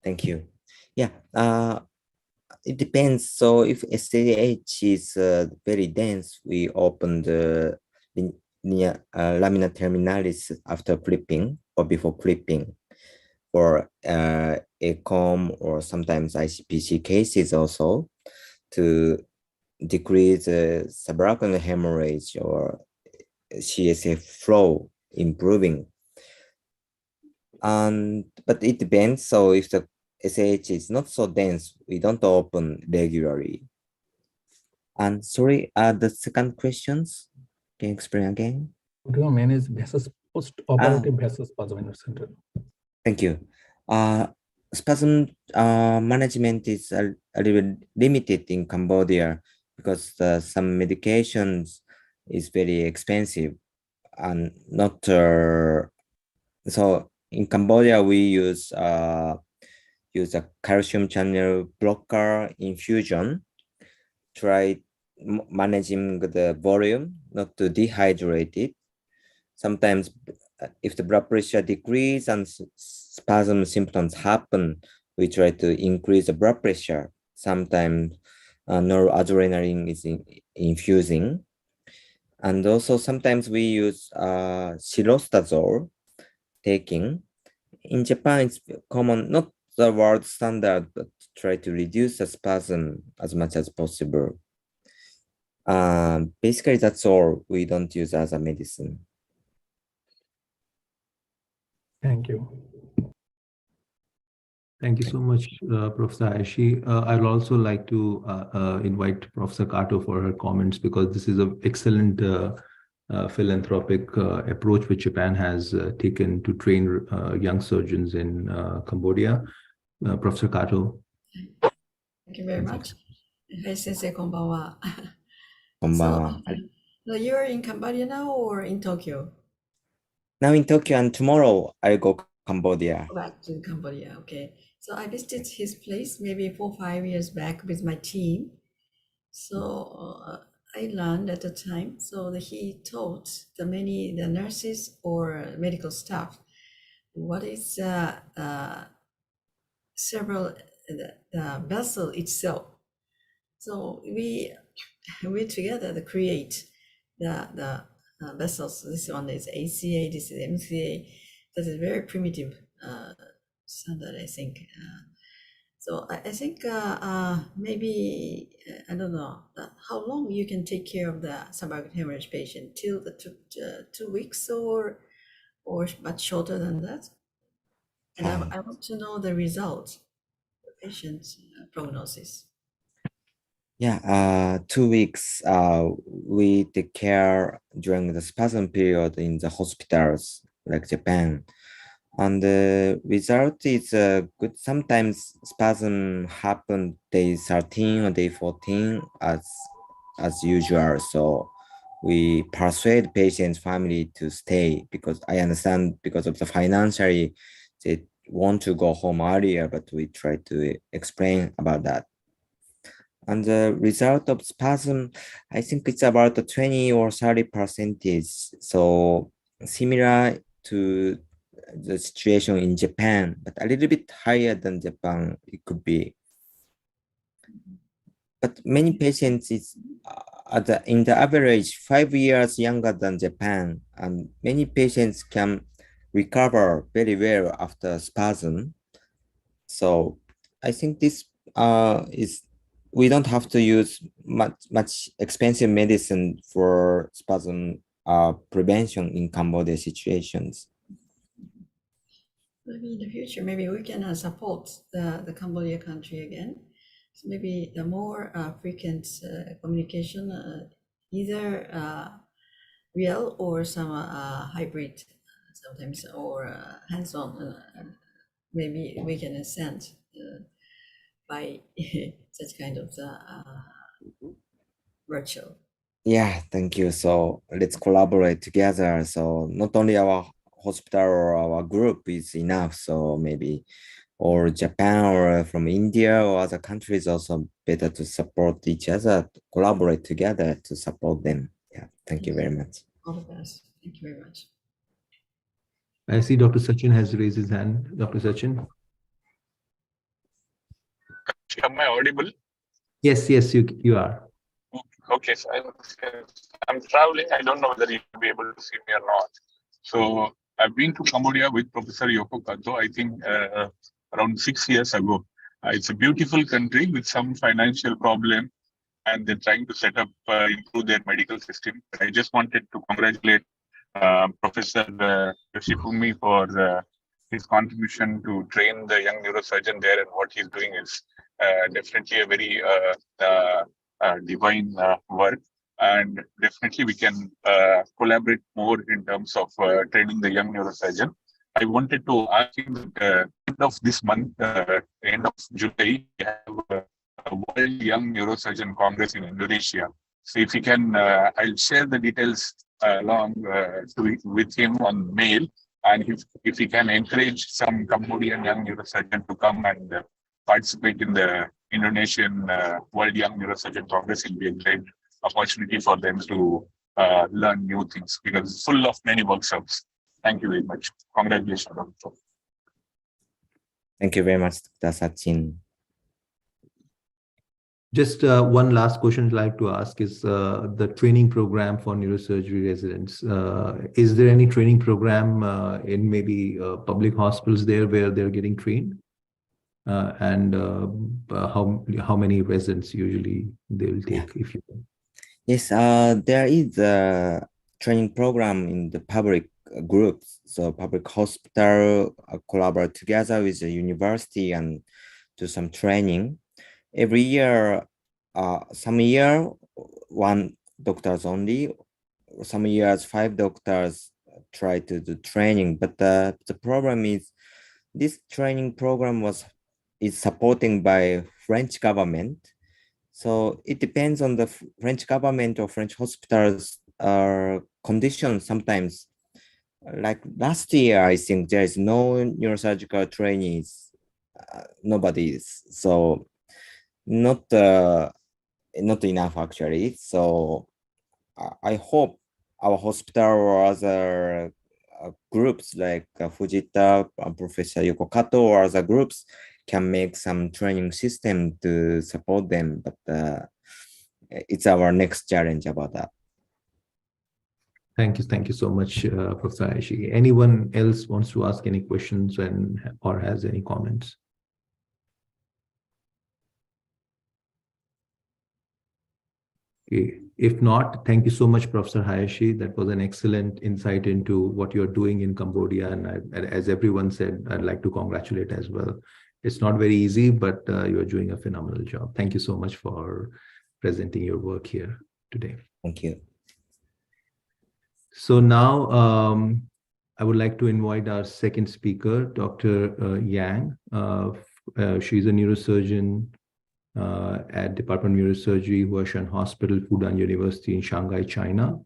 Thank you. Yeah, it depends. So if SAH is very dense, we open the lamina terminalis after clipping or before clipping. For ACOM or sometimes ICPC cases also to decrease subarachnoid hemorrhage or CSF flow improving. But it depends. So if the SH is not so dense, we don't open regularly. And sorry, the second questions, can you explain again? How do you manage post-operative vasospasm syndrome? Thank you. Spasm management is a little limited in Cambodia because some medications is very expensive and not so in Cambodia we use a calcium channel blocker infusion, try managing the volume, not to dehydrate it. Sometimes if the blood pressure decreases and spasm symptoms happen, we try to increase the blood pressure. Sometimes noradrenaline is infusing. And also sometimes we use silostazole taking. In Japan, it's common, not the world standard, but try to reduce the spasm as much as possible. Basically, that's all. We don't use as a medicine. Thank you. Thank you so much, Professor Aishi. I'd also like to invite Professor Kato for her comments, because this is an excellent philanthropic approach which Japan has taken to train young surgeons in Cambodia. Professor Kato. Thank you very much. Hi, Sensei, konbanwa. Konbanwa. So you're in Cambodia now or in Tokyo? Now in Tokyo, and tomorrow I go Cambodia. Back to Cambodia, okay. So I visited his place maybe 4 or 5 years back with my team. So I learned at the time. So that he taught the nurses or medical staff what is several the vessel itself. So we together create the vessels. This one is ACA, this is MCA. That is very primitive standard, I think. So I think maybe, I don't know, how long you can take care of the subarachnoid hemorrhage patient, till the 2 weeks or much shorter than that? And I want to know the result, the patient's prognosis. Yeah, 2 weeks. We take care during the spasm period in the hospitals like Japan. And the result is good. Sometimes spasm happen day 13 or day 14 as usual. So we persuade patient's family to stay, because I understand because of the financially they want to go home earlier, but we try to explain about that. And the result of spasm, I think it's about 20 or 30%. So similar to the situation in Japan, but a little bit higher than Japan, it could be. But many patients is in the average 5 years younger than Japan, and many patients can recover very well after spasm. So I think this is, we don't have to use much expensive medicine for spasm prevention in Cambodia situations. Maybe in the future, maybe we can support the Cambodia country again. So maybe the more frequent communication, either real or some hybrid sometimes, or hands-on. Maybe we can send by such kind of virtual. Yeah, thank you. So let's collaborate together. So not only our hospital or our group is enough. So maybe or Japan or from India or other countries also better to support each other, to collaborate together to support them. Yeah, thank you very much. All the best. Thank you very much. I see Dr. Sachin has raised his hand. Dr. Sachin. Am I audible? Yes, you are. Okay, so I'm traveling. I don't know whether you'll be able to see me or not. So I've been to Cambodia with Professor Yoko Kato, I think around 6 years ago. It's a beautiful country with some financial problem, and they're trying to set up, improve their medical system. But I just wanted to congratulate Professor Yoshifumi for his contribution to train the young neurosurgeon there and what he's doing is definitely a very divine work. And definitely we can collaborate more in terms of training the young neurosurgeon. I wanted to ask him that end of this month, end of July, we have a World Young Neurosurgeon Congress in Indonesia. So if he can, I'll share the details along with him on mail. And if he can encourage some Cambodian young neurosurgeon to come and participate in the Indonesian World Young Neurosurgeon Congress, it will be a great opportunity for them to learn new things because it's full of many workshops. Thank you very much. Congratulations, Doctor. Thank you very much, Dr. Sachin. Just one last question I'd like to ask is the training program for neurosurgery residents. Is there any training program in maybe public hospitals there where they're getting trained? And how many residents usually they will take if you can? Yes, there is a training program in the public groups. So public hospital collaborate together with the university and do some training. Every year, some year, 1 doctors only, some years 5 doctors try to do training. But the problem is this training program is supported by French government. So it depends on the French government or French hospitals conditions sometimes. Like last year, I think there is no neurosurgical trainees, nobody is. So not enough actually. So I hope our hospital or other groups like Fujita and Professor Yoko Kato or other groups can make some training system to support them. But it's our next challenge about that. Thank you so much, Professor Hayashi. Anyone else wants to ask any questions or has any comments? Okay. If not, thank you so much, Professor Hayashi. That was an excellent insight into what you're doing in Cambodia. And as everyone said, I'd like to congratulate as well. It's not very easy, but you're doing a phenomenal job. Thank you so much for presenting your work here today. Thank you. So now I would like to invite our second speaker, Dr. Yang. She's a neurosurgeon at Department of Neurosurgery, Huashan Hospital, Fudan University in Shanghai, China.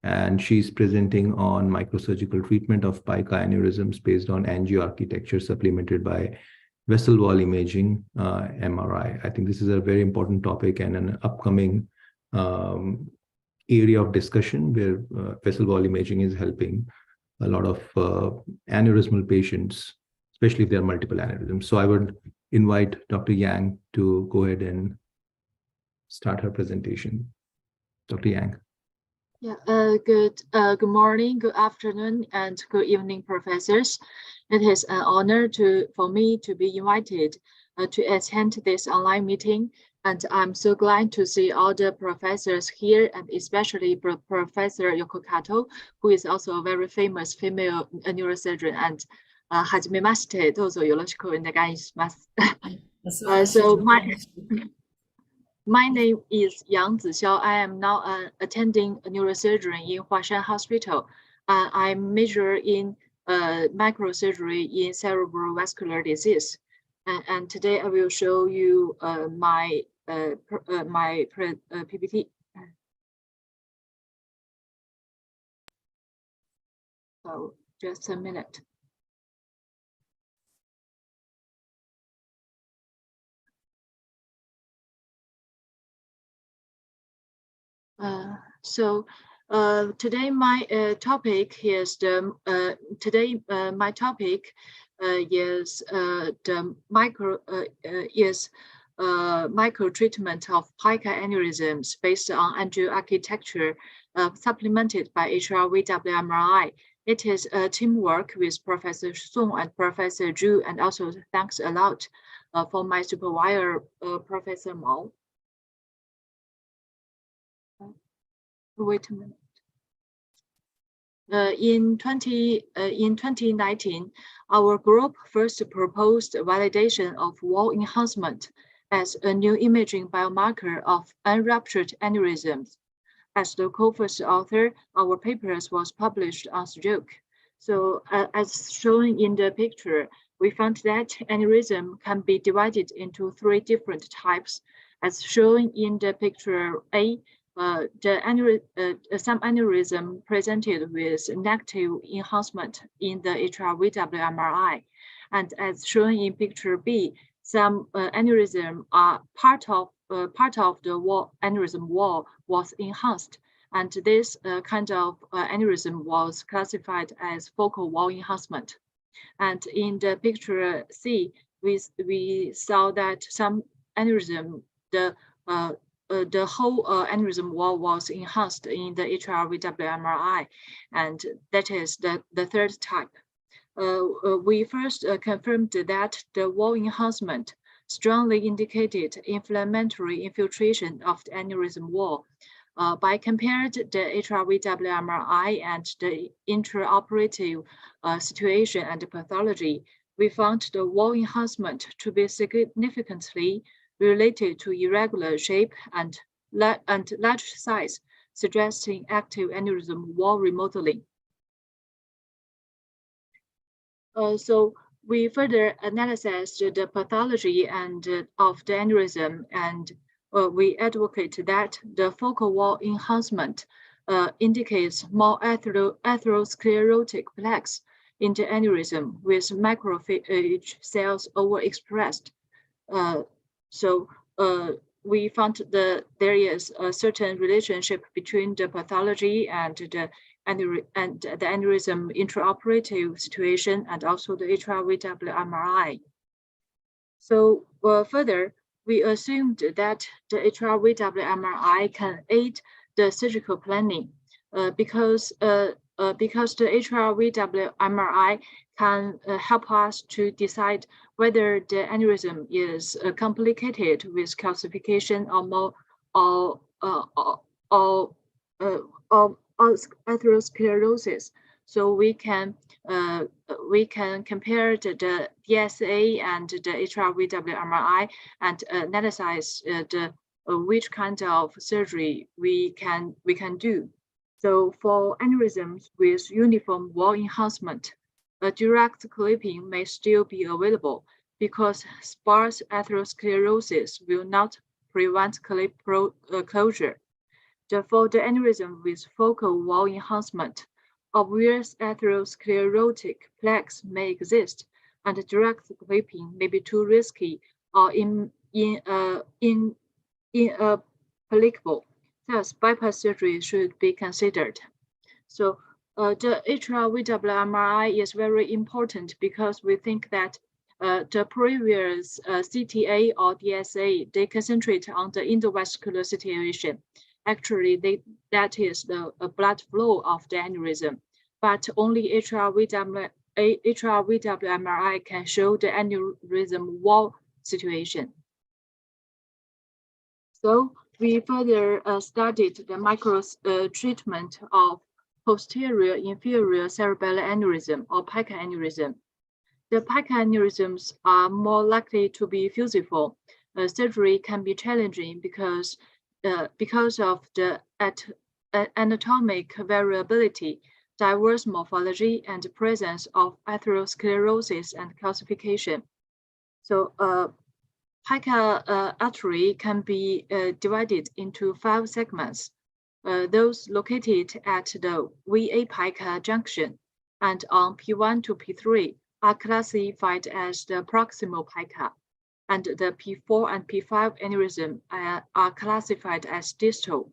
And she's presenting on microsurgical treatment of pica aneurysms based on angio architecture supplemented by vessel wall imaging, MRI. I think this is a very important topic and an upcoming area of discussion where vessel wall imaging is helping a lot of aneurysmal patients, especially if there are multiple aneurysms. So I would invite Dr. Yang to go ahead and start her presentation. Dr. Yang. Yeah, good morning, good afternoon, and good evening, professors. It is an honor for me to be invited to attend this online meeting. And I'm so glad to see all the professors here, and especially Professor Yoko Kato, who is also a very famous female neurosurgeon, and 𝑗𝑚𝒚𝒺どうぞよろしくお願いします。So my name is Yang Zixiao. I am now attending neurosurgery in Huashan Hospital. I major in microsurgery in cerebral vascular disease. And today I will show you my PPT. So just a minute. Today my topic is micro treatment of pica aneurysms based on angio architecture supplemented by HRVW MRI. It is a teamwork with Professor Song and Professor Zhu, and also thanks a lot for my supervisor, Professor Mao. Wait a minute. In 2019, our group first proposed validation of wall enhancement as a new imaging biomarker of unruptured aneurysms. As the co-first author, our papers was published on stroke. So as shown in the picture, we found that aneurysm can be divided into 3 different types. As shown in the picture A, some aneurysm presented with negative enhancement in the HRVW MRI. And as shown in picture B, some aneurysm are part of the wall, aneurysm wall was enhanced. And this kind of aneurysm was classified as focal wall enhancement. And in the picture C, we saw that some aneurysm, the whole aneurysm wall was enhanced in the HRVW MRI, and that is the 3rd type. We first confirmed that the wall enhancement strongly indicated inflammatory infiltration of the aneurysm wall. By comparing the HRVW MRI and the intraoperative situation and pathology, we found the wall enhancement to be significantly related to irregular shape and large size, suggesting active aneurysm wall remodeling. So we further analyzed the pathology and of the aneurysm, and we advocate that the focal wall enhancement indicates more atherosclerotic plaques in the aneurysm with macrophage cells overexpressed. We found that there is a certain relationship between the pathology and the aneurysm intraoperative situation and also the HRVW MRI. So further, we assumed that the HRVW MRI can aid the surgical planning because the HRVW MRI can help us to decide whether the aneurysm is complicated with calcification or atherosclerosis. So we can compare the DSA and the HRVW MRI and analyze which kind of surgery we can do. So for aneurysms with uniform wall enhancement, a direct clipping may still be available because sparse atherosclerosis will not prevent clip closure. For the aneurysm with focal wall enhancement, obvious atherosclerotic plaques may exist, and direct clipping may be too risky or inapplicable. Thus, bypass surgery should be considered. So the HRVW MRI is very important because we think that the previous CTA or DSA, they concentrate on the endovascular situation. Actually, that is the blood flow of the aneurysm, but only HRVW MRI can show the aneurysm wall situation. So we further studied the micro treatment of posterior inferior cerebellar aneurysm or PICA aneurysm. The PICA aneurysms are more likely to be fusiform. Surgery can be challenging because of the anatomic variability, diverse morphology, and the presence of atherosclerosis and calcification. So PICA artery can be divided into 5 segments. Those located at the VA-PICA junction and on P1 to P3 are classified as the proximal PICA, and the P4 and P5 aneurysm are classified as distal.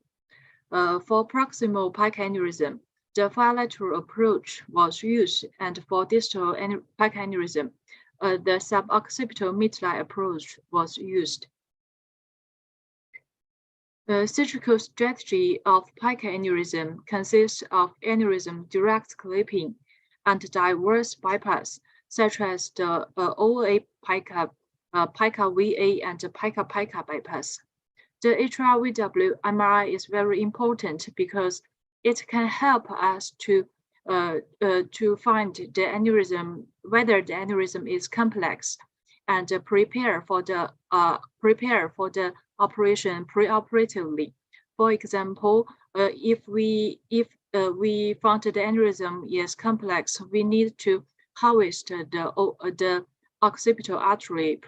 For proximal PICA aneurysm, the bilateral approach was used, and for distal PICA aneurysm, the suboccipital midline approach was used. The surgical strategy of PICA aneurysm consists of aneurysm direct clipping and diverse bypass, such as the OA PICA, PICA VA, and the PICA bypass. The HRVW MRI is very important because it can help us to to find the aneurysm, whether the aneurysm is complex, and prepare for the operation preoperatively. For example, if we found the aneurysm is complex, we need to harvest the occipital artery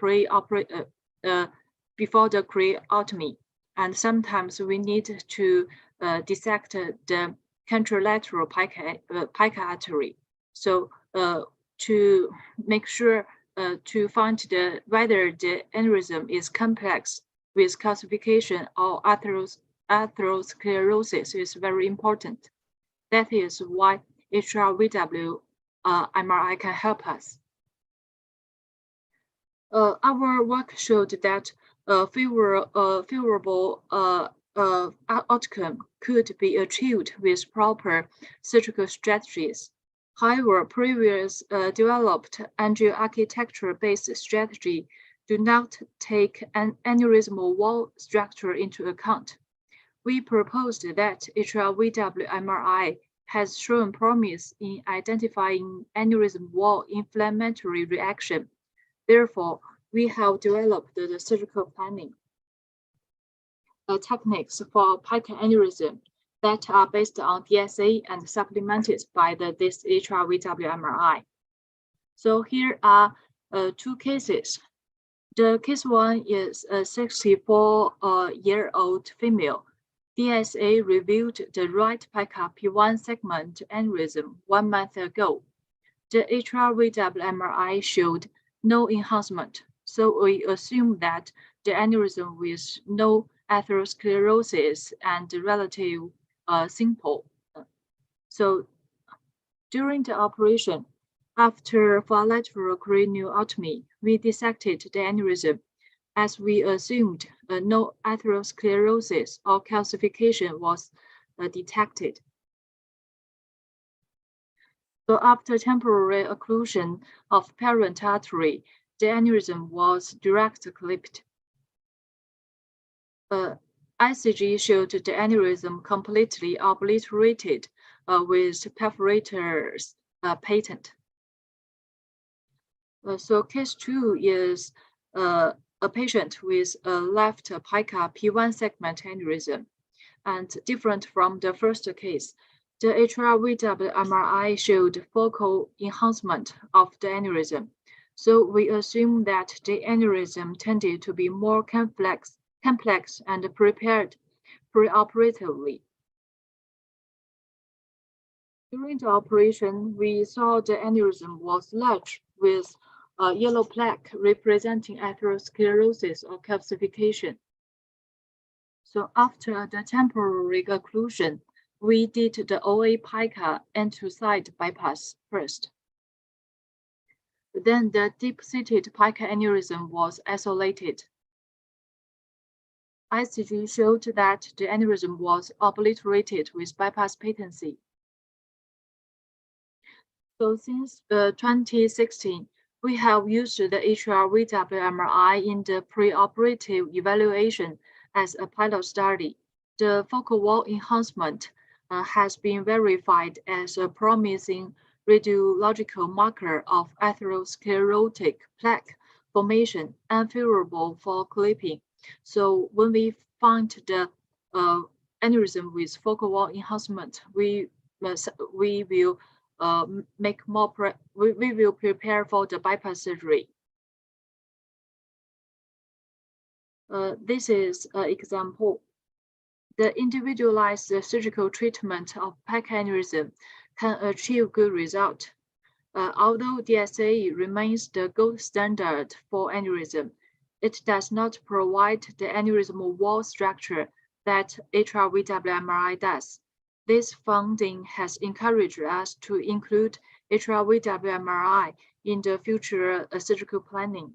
before the craniotomy, and sometimes we need to dissect the contralateral pica artery. So to make sure to find whether the aneurysm is complex with calcification or atherosclerosis is very important. That is why HRVW MRI can help us. Our work showed that favorable outcome could be achieved with proper surgical strategies. However, previous developed angio-architecture-based strategy do not take an aneurysmal wall structure into account. We proposed that HRVW MRI has shown promise in identifying aneurysm wall inflammatory reaction. Therefore, we have developed the surgical planning techniques for pica aneurysm that are based on DSA and supplemented by this HRVW MRI. So here are two cases. The case one is a 64-year-old female. DSA reviewed the right pica P1 segment aneurysm 1 month ago. The HRVW MRI showed no enhancement, so we assume that the aneurysm with no atherosclerosis and relative simple. So during the operation, after bilateral craniotomy, we dissected the aneurysm as we assumed no atherosclerosis or calcification was detected. So after temporary occlusion of parent artery, the aneurysm was direct clipped. ICG showed the aneurysm completely obliterated with perforator's patent. So case 2 is a patient with a left pica P1 segment aneurysm, and different from the first case, the HRVW MRI showed focal enhancement of the aneurysm. So we assume that the aneurysm tended to be more complex and prepared preoperatively. During the operation, we saw the aneurysm was large with a yellow plaque representing atherosclerosis or calcification. So after the temporary occlusion, we did the OA pica end-to-side bypass first. Then the deep-seated pica aneurysm was isolated. ICG showed that the aneurysm was obliterated with bypass patency. So since 2016, we have used the HRVW MRI in the preoperative evaluation as a pilot study. The focal wall enhancement has been verified as a promising radiological marker of atherosclerotic plaque formation unfavorable for clipping. So when we find the aneurysm with focal wall enhancement, we will prepare for the bypass surgery. This is an example. The individualized surgical treatment of pica aneurysm can achieve good result. Although DSA remains the gold standard for aneurysm, it does not provide the aneurysmal wall structure that HRVW MRI does. This finding has encouraged us to include HRVW MRI in the future surgical planning.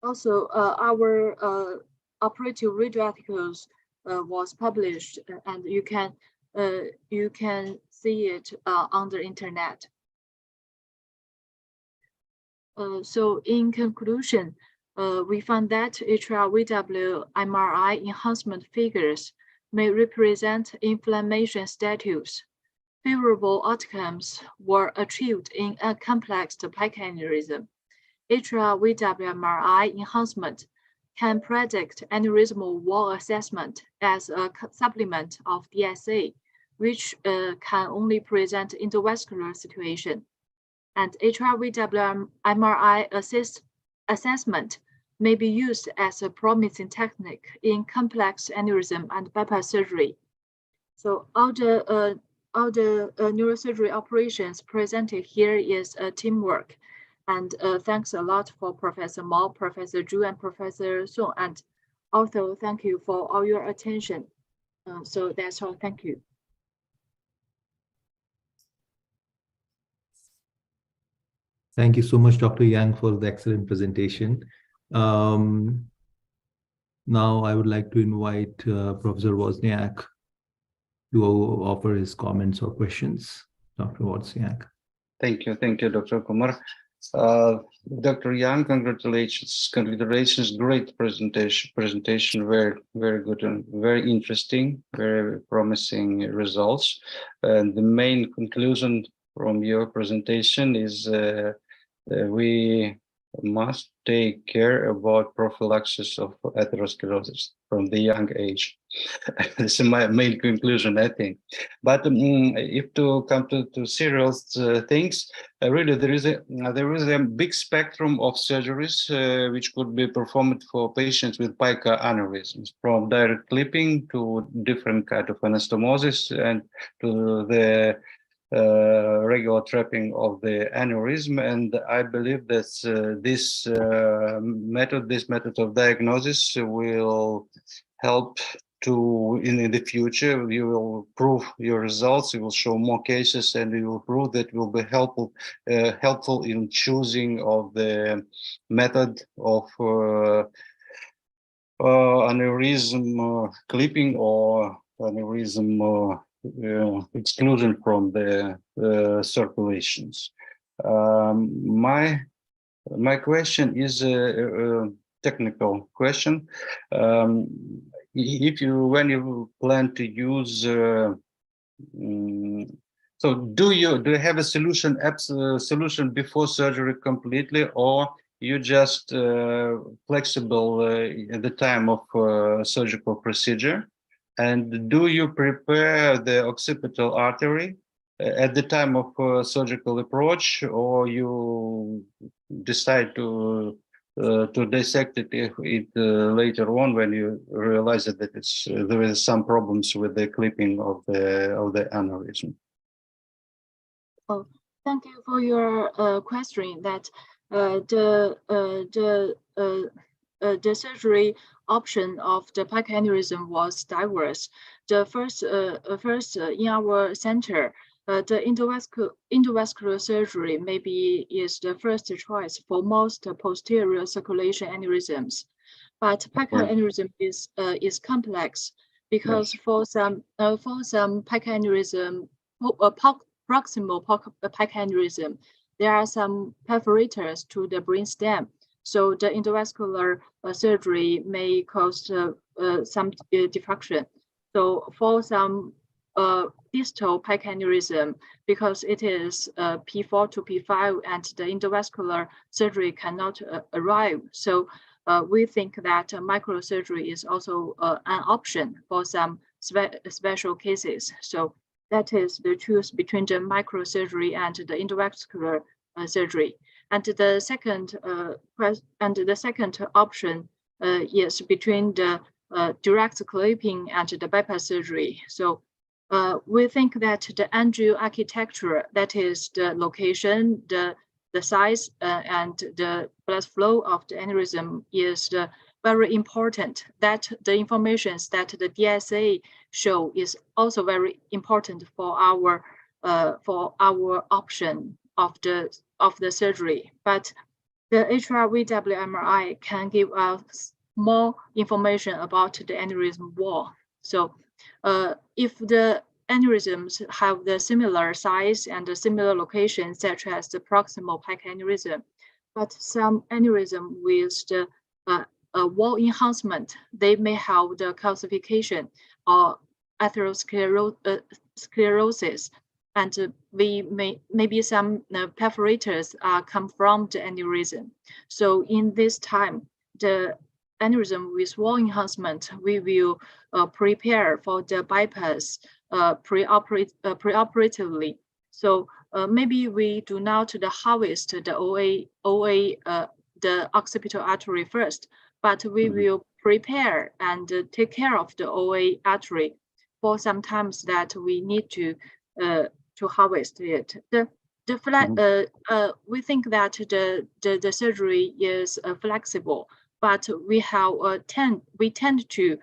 Also, our operative radio articles was published, and you can see it on the internet. So in conclusion, we found that HRVW MRI enhancement figures may represent inflammation status. favorable outcomes were achieved in a complex PEC aneurysm. Atrial VWMRI enhancement can predict aneurysmal wall assessment as a supplement of DSA, which can only present endovascular situation. And atrial VWMRI assessment may be used as a promising technique in complex aneurysm and bypass surgery. So all the neurosurgery operations presented here is teamwork. And thanks a lot for Professor Mao, Professor Zhu, and Professor Song. And also thank you for all your attention. So that's all. Thank you. Thank you so much, Dr. Yang, for the excellent presentation. Now I would like to invite Professor Wozniak to offer his comments or questions. Dr. Wozniak. Thank you, Dr. Kumar. Dr. Yang, congratulations, great presentation, very good and very interesting, very promising results. And the main conclusion from your presentation is we must take care about prophylaxis of atherosclerosis from the young age. This is my main conclusion, I think. But if to come to serious things, really there is a big spectrum of surgeries which could be performed for patients with pica aneurysms, from direct clipping to different kind of anastomosis and to the regular trapping of the aneurysm. And I believe that this method of diagnosis will help to, in the future, you will prove your results, you will show more cases, and you will prove that will be helpful in choosing of the method of aneurysm clipping or aneurysm exclusion from the circulations. My question is a technical question. When you plan to use, so do you have a solution before surgery completely, or you just flexible at the time of surgical procedure? And do you prepare the occipital artery at the time of surgical approach, or you decide to dissect it later on when you realize that there is some problems with the clipping of the aneurysm? Oh, thank you for your question. That the surgery option of the pica aneurysm was diverse. The first in our center, the endovascular surgery maybe is the first choice for most posterior circulation aneurysms, but pica aneurysm is complex because for some pica aneurysm, proximal pica aneurysm, there are some perforators to the brainstem. So the endovascular surgery may cause some diffraction. So for some distal pica aneurysm, because it is P4 to P5 and the endovascular surgery cannot arrive. So we think that microsurgery is also an option for some special cases. So that is the choice between the microsurgery and the endovascular surgery. And the second option is between the direct clipping and the bypass surgery. So we think that the angio architecture, that is the location, the size, and the blood flow of the aneurysm is very important. That the information that the DSA show is also very important for our option of the surgery. But the atrial VWMRI can give us more information about the aneurysm wall. So if the aneurysms have the similar size and the similar location, such as the proximal pica aneurysm, but some aneurysm with the wall enhancement, they may have the calcification or atherosclerosis. and maybe some perforators come from the aneurysm. So in this time, the aneurysm with wall enhancement, we will prepare for the bypass preoperatively. So maybe we do not harvest the OA, the occipital artery first, but we will prepare and take care of the OA artery for some times that we need to harvest it. We think that the surgery is flexible, but we tend to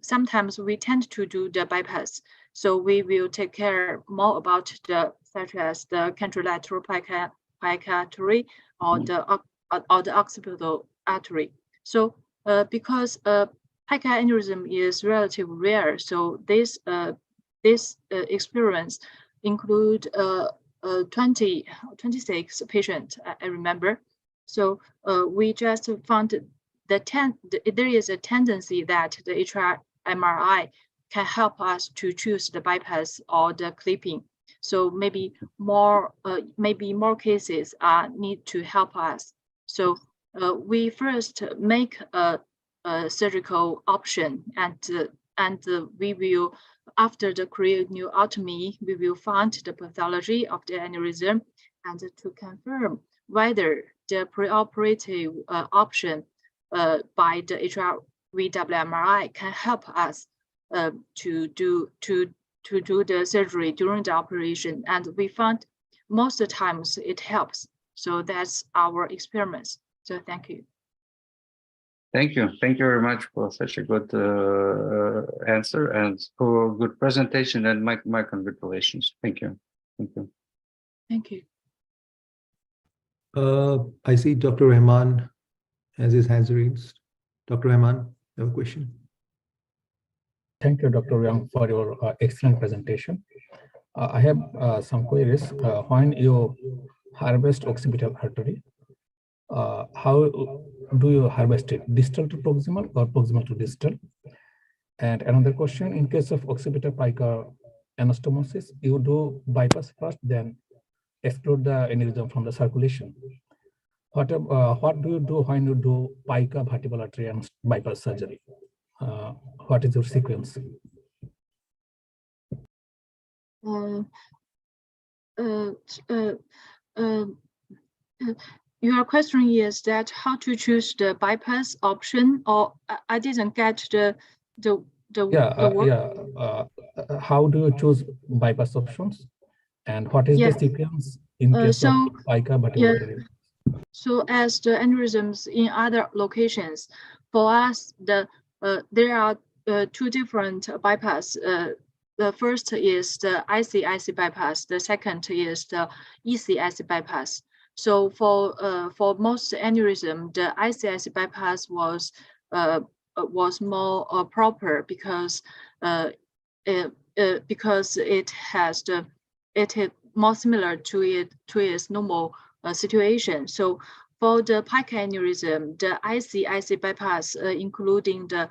sometimes we tend to do the bypass. So we will take care more about such as the contralateral plica artery or the occipital artery. So because plica aneurysm is relatively rare, so this experience include 26 patients, I remember. So we just found there is a tendency that the HRMRI can help us to choose the bypass or the clipping. So maybe more cases need to help us. So we first make a surgical option, and we will, after the craniotomy, we will find the pathology of the aneurysm and to confirm whether the preoperative option by the HRVW-MRI can help us to do the surgery during the operation, and we found most of the times it helps. So that's our experience. So thank you. Thank you. Thank you very much for such a good answer and for a good presentation, and my congratulations. Thank you. Thank you. Thank you. I see Dr. Rahman has his hands raised. Dr. Rahman, you have a question? Thank you, Dr. Yang, for your excellent presentation. I have some queries. When you harvest occipital artery, how do you harvest it? Distal to proximal or proximal to distal? And another question, in case of occipital plica anastomosis, you do bypass first, then exclude the aneurysm from the circulation. What do you do when you do plica vertebral artery and bypass surgery? What is your sequence? Your question is that how to choose the bypass option, or I didn't get the word. How do you choose bypass options, and what is the sequence in case of plica vertebral artery? So as the aneurysms in other locations, for us, there are two different bypass. The first is the IC bypass. The second is the EC bypass. So for most aneurysm, the IC bypass was more proper because it is more similar to its normal situation. So for the plica aneurysm, the IC bypass, including the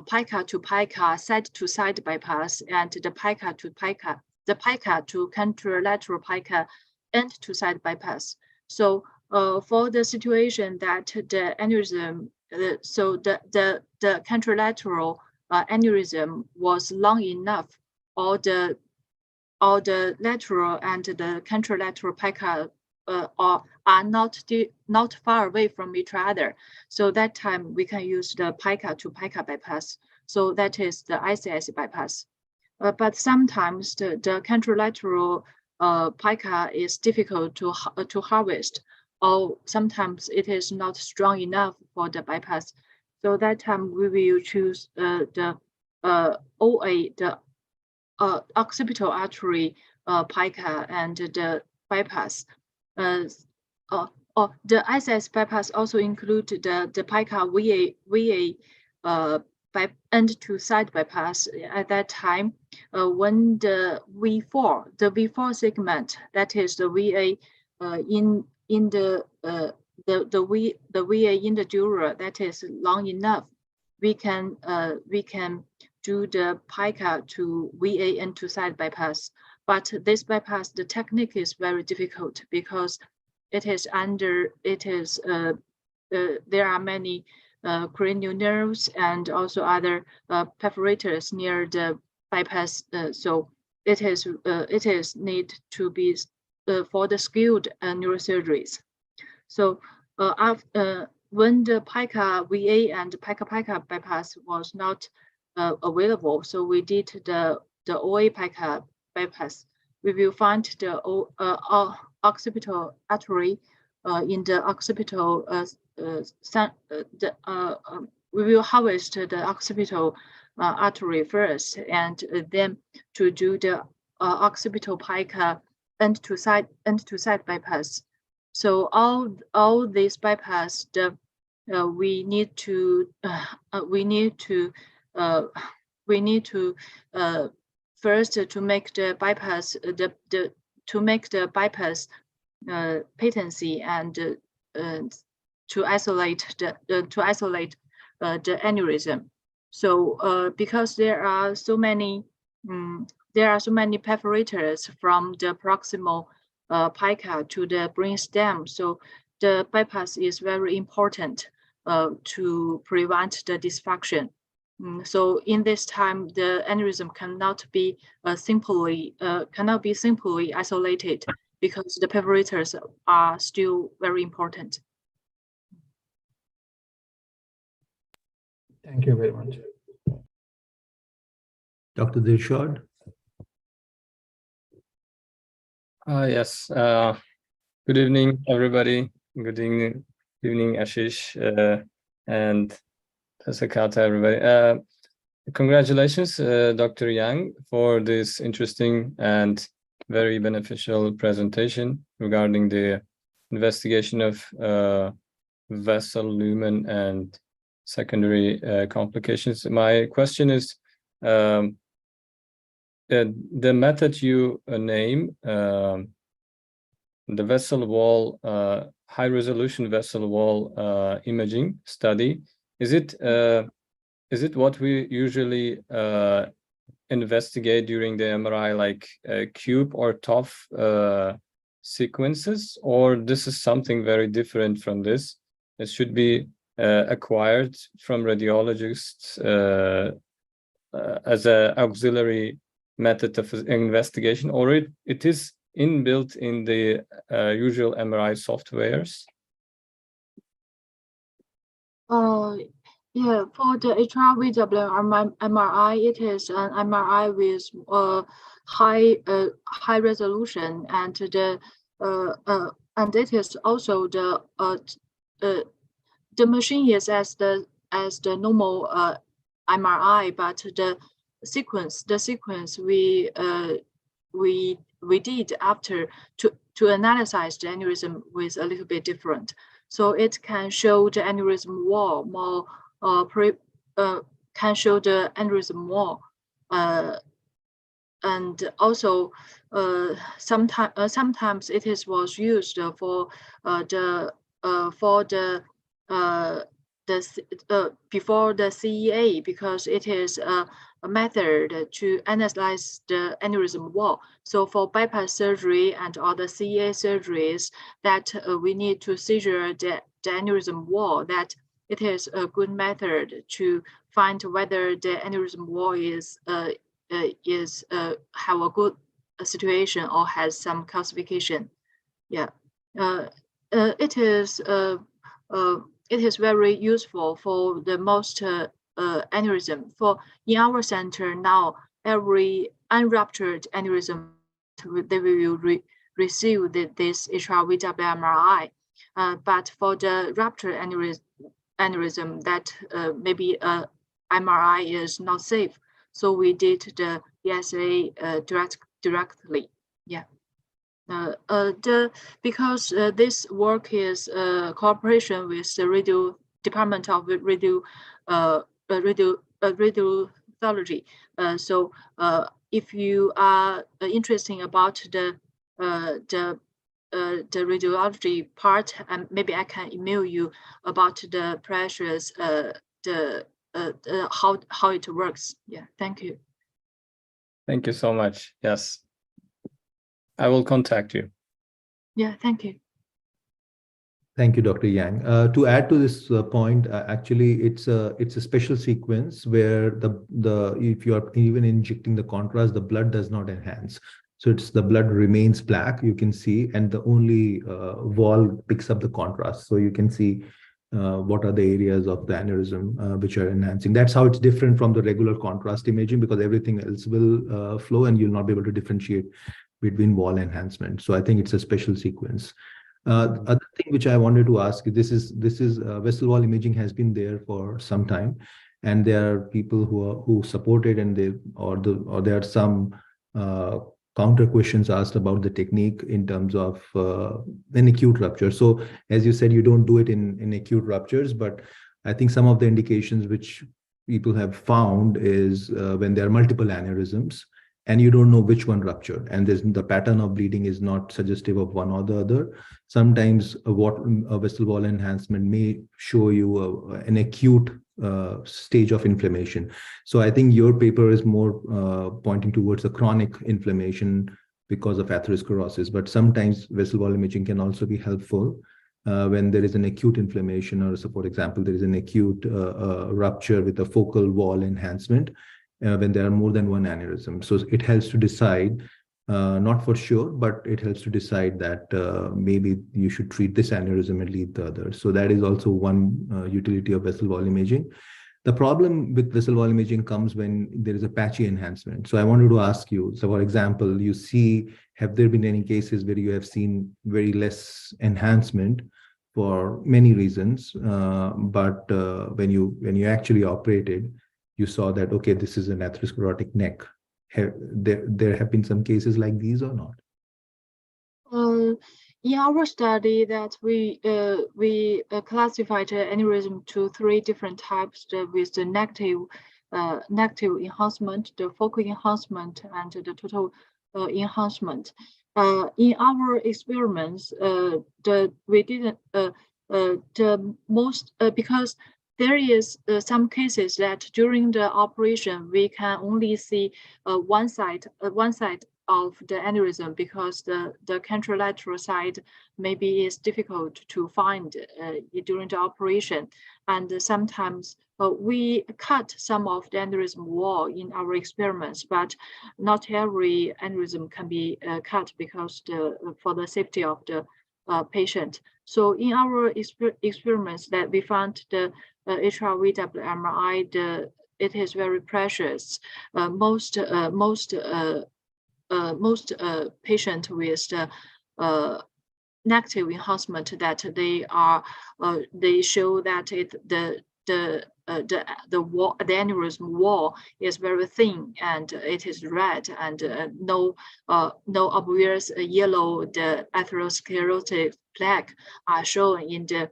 plica to plica, side to side bypass, and the plica to contralateral plica end to side bypass. So for the situation that the aneurysm, so the contralateral aneurysm was long enough, or the lateral and the contralateral plica are not far away from each other. So that time we can use the plica to plica bypass. So that is the IC bypass. But sometimes the contralateral plica is difficult to harvest, or sometimes it is not strong enough for the bypass. So that time we will choose the OA, the occipital artery plica and the bypass. The ICS bypass also include the plica VA by end to side bypass. At that time, when the V4 segment, that is the VA in the VA in the dura, that is long enough, we can do the plica to VA end to side bypass. but this bypass, the technique is very difficult because there are many cranial nerves and also other perforators near the bypass. So it is need to be for the skilled neurosurgeries. So when the PICA VA and PICA bypass was not available, so we did the OA PICA bypass. We will find the occipital artery in the occipital. We will harvest the occipital artery first, and then to do the occipital PICA end-to-side bypass. So all these bypass, we need to first to make the bypass to make the bypass patency and to isolate the aneurysm. So because there are so many perforators from the proximal PICA to the brain stem, so the bypass is very important to prevent the dysfunction. So in this time, the aneurysm cannot be simply isolated because the perforators are still very important. Thank you very much. Dr. Dilshad? Yes. Good evening, everybody. Good evening, Ashish and Sakata, everybody. Congratulations, Dr. Yang, for this interesting and very beneficial presentation regarding the investigation of vessel lumen and secondary complications. My question is, the method you name, the vessel wall, high resolution vessel wall imaging study, is it what we usually investigate during the MRI, like cube or TOF sequences, or this is something very different from this? It should be acquired from radiologists as an auxiliary method of investigation, or it is inbuilt in the usual MRI softwares? Yeah, for the 𝑣𝒂𝒏 MRI, it is an MRI with high resolution, and it is also the machine is as the normal MRI, but the sequence we did after to analyze the aneurysm was a little bit different. So it can show the aneurysm wall more, can show the aneurysm wall, and also sometimes it was used for before the CEA, because it is a method to analyze the aneurysm wall. So for bypass surgery and other CEA surgeries that we need to seizure the aneurysm wall, that it is a good method to find whether the aneurysm wall is have a good situation or has some calcification. Yeah, it is very useful for the most aneurysm. For in our center now, every unruptured aneurysm, they will receive this 𝑣𝒂𝒏 MRI. But for the ruptured aneurysm, that maybe MRI is not safe, so we did the ESA directly. Yeah. Because this work is cooperation with the Department of Radiology. So if you are interested about the radiology part, and maybe I can email you about the pressures, how it works. Yeah, thank you. Thank you so much. Yes, I will contact you. Yeah, thank you. Thank you, Dr. Yang. To add to this point, actually, it's a special sequence where if you are even injecting the contrast, the blood does not enhance. So the blood remains black, you can see, and the only wall picks up the contrast. So you can see what are the areas of the aneurysm which are enhancing. That's how it's different from the regular contrast imaging, because everything else will flow and you'll not be able to differentiate between wall enhancement. So I think it's a special sequence. Other thing which I wanted to ask, this is vessel wall imaging has been there for some time, and there are people who support it, and there are some counter questions asked about the technique in terms of an acute rupture. So as you said, you don't do it in acute ruptures, but I think some of the indications which people have found is when there are multiple aneurysms and you don't know which one ruptured, and the pattern of bleeding is not suggestive of one or the other. Sometimes a vessel wall enhancement may show you an acute stage of inflammation. So I think your paper is more pointing towards a chronic inflammation because of atherosclerosis, but sometimes vessel wall imaging can also be helpful when there is an acute inflammation, or so for example, there is an acute rupture with a focal wall enhancement when there are more than one aneurysm. So it helps to decide, not for sure, but it helps to decide that maybe you should treat this aneurysm and leave the other. So that is also one utility of vessel wall imaging. The problem with vessel wall imaging comes when there is a patchy enhancement. So I wanted to ask you, so for example, have there been any cases where you have seen very less enhancement for many reasons, but when you actually operated, you saw that, okay, this is an atherosclerotic neck? There have been some cases like these or not? In our study, that we classified aneurysm to 3 different types, with the negative enhancement, the focal enhancement, and the total enhancement. In our experiments, we didn't because there is some cases that during the operation we can only see one side of the aneurysm, because the contralateral side maybe is difficult to find during the operation, and sometimes we cut some of the aneurysm wall in our experiments, but not every aneurysm can be cut because for the safety of the patient. So in our experiments that we found the HRV MRI, it is very precious. Most patients with the negative enhancement, that they show that the aneurysm wall is very thin and it is red, and no obvious yellow atherosclerotic plaque are shown in the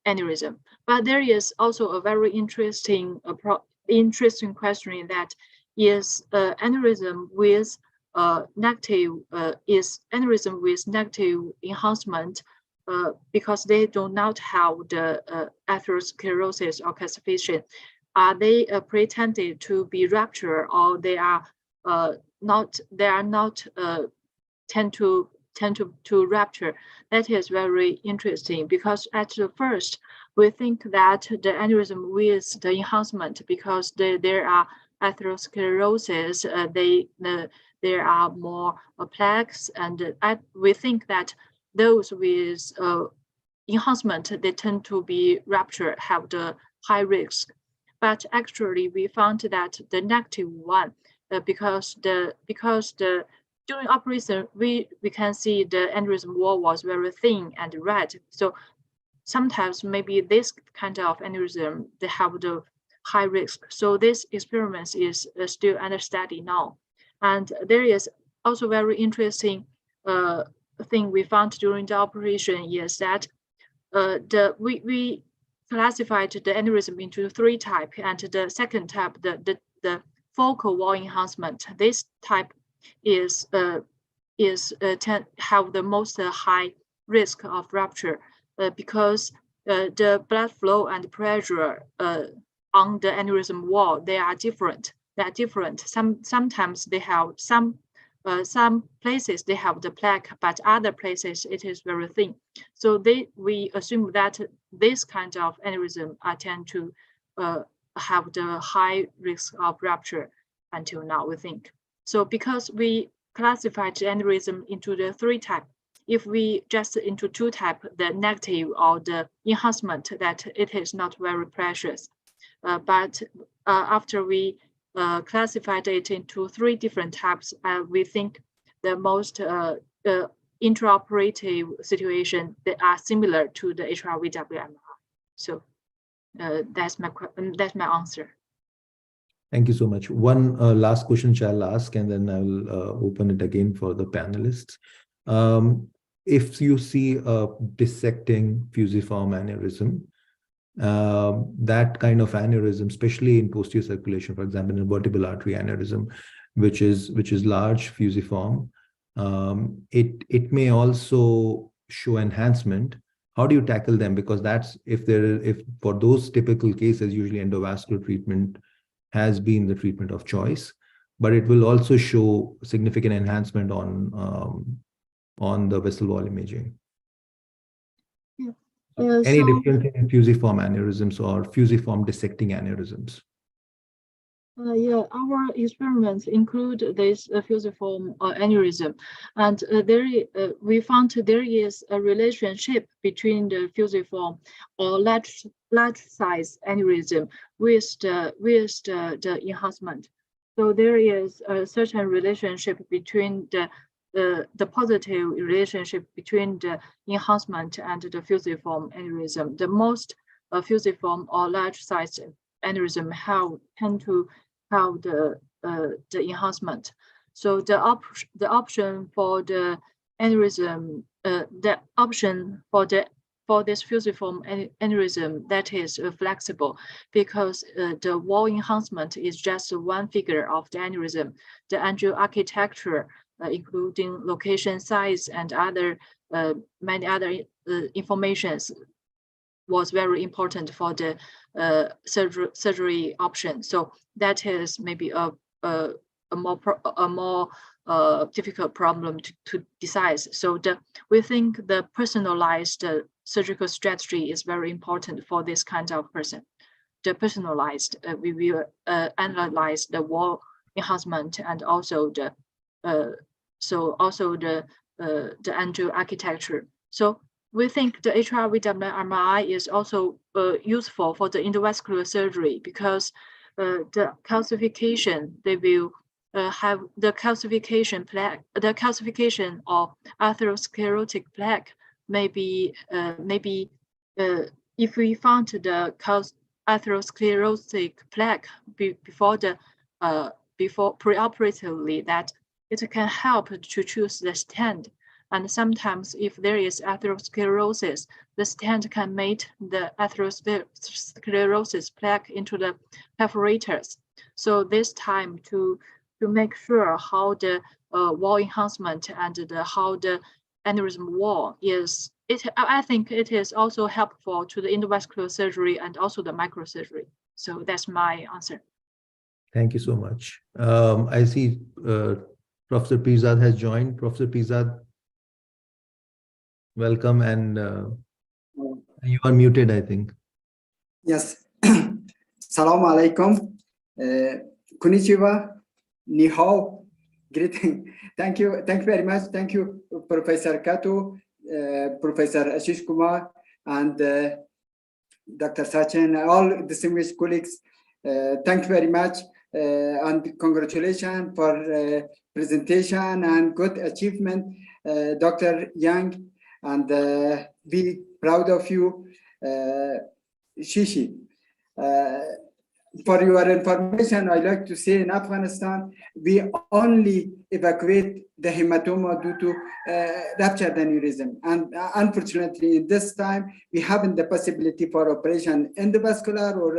aneurysm. But there is also a very interesting question, that is aneurysm with negative enhancement, because they do not have the atherosclerosis or calcification. Are they pretended to be rupture, or they are not tend to rupture? That is very interesting, because at the first we think that the aneurysm with the enhancement, because there are atherosclerosis, there are more plaques, and we think that those with enhancement, they tend to be rupture, have the high risk. But actually we found that the negative one, because during operation we can see the aneurysm wall was very thin and red. So sometimes maybe this kind of aneurysm, they have the high risk. So this experiment is still under study now. And there is also very interesting thing we found during the operation, is that we classified the aneurysm into 3 types, and the second type, the focal wall enhancement, this type have the most high risk of rupture, because the blood flow and pressure on the aneurysm wall, they are different. Sometimes they have some some places they have the plaque, but other places it is very thin. So we assume that this kind of aneurysm tend to have the high risk of rupture until now, we think. So because we classified the aneurysm into the 3 types, if we just into 2 types, the negative or the enhancement, that it is not very precious. But after we classified it into 3 different types, we think the most intraoperative situation that are similar to the HRVW-MRI. So that's my answer. Thank you so much. One last question shall ask, and then I will open it again for the panelists. If you see a dissecting fusiform aneurysm, that kind of aneurysm, especially in posterior circulation, for example, in a vertebral artery aneurysm, which is large fusiform, it may also show enhancement. How do you tackle them? Because that's if for those typical cases, usually endovascular treatment has been the treatment of choice, but it will also show significant enhancement on the vessel wall imaging. Yeah. Any difference in fusiform aneurysms or fusiform dissecting aneurysms? Yeah, our experiments include this fusiform aneurysm, and we found there is a relationship between the fusiform or large size aneurysm with the enhancement. So there is a certain relationship between the positive relationship between the enhancement and the fusiform aneurysm. The most fusiform or large size aneurysm tend to have the enhancement. So the option for the aneurysm, the option for this fusiform aneurysm, that is flexible, because the wall enhancement is just one figure of the aneurysm. The angio architecture, including location, size, and many other informations, was very important for the surgery option. So that is maybe a more difficult problem to decide. So we think the personalized surgical strategy is very important for this kind of person. The personalized, we will analyze the wall enhancement and also the angio architecture. So we think the HRVW-MRI is also useful for the endovascular surgery, because the calcification, they will have the calcification plaque, the calcification of atherosclerotic plaque maybe if we found the atherosclerotic plaque before preoperatively, that it can help to choose the stent. And sometimes if there is atherosclerosis, the stent can make the atherosclerosis plaque into the perforators. So this time to make sure how the wall enhancement and how the aneurysm wall is, I think it is also helpful to the endovascular surgery and also the microsurgery. So that's my answer. Thank you so much. I see Professor Pirzad has joined. Professor Pirzad, welcome, and you are muted, I think. Yes. Assalamu alaikum. Konnichiwa. Ni hao. Greeting. Thank you very much. Thank you, Professor Kato, Professor Ashish Kumar, and Dr. Sachin, all distinguished colleagues. Thank you very much, and congratulations for presentation and good achievement, Dr. Yang, and be proud of you, Shishi. For your information, I like to say in Afghanistan, we only evacuate the hematoma due to ruptured aneurysm. And unfortunately, in this time, we haven't the possibility for operation endovascular or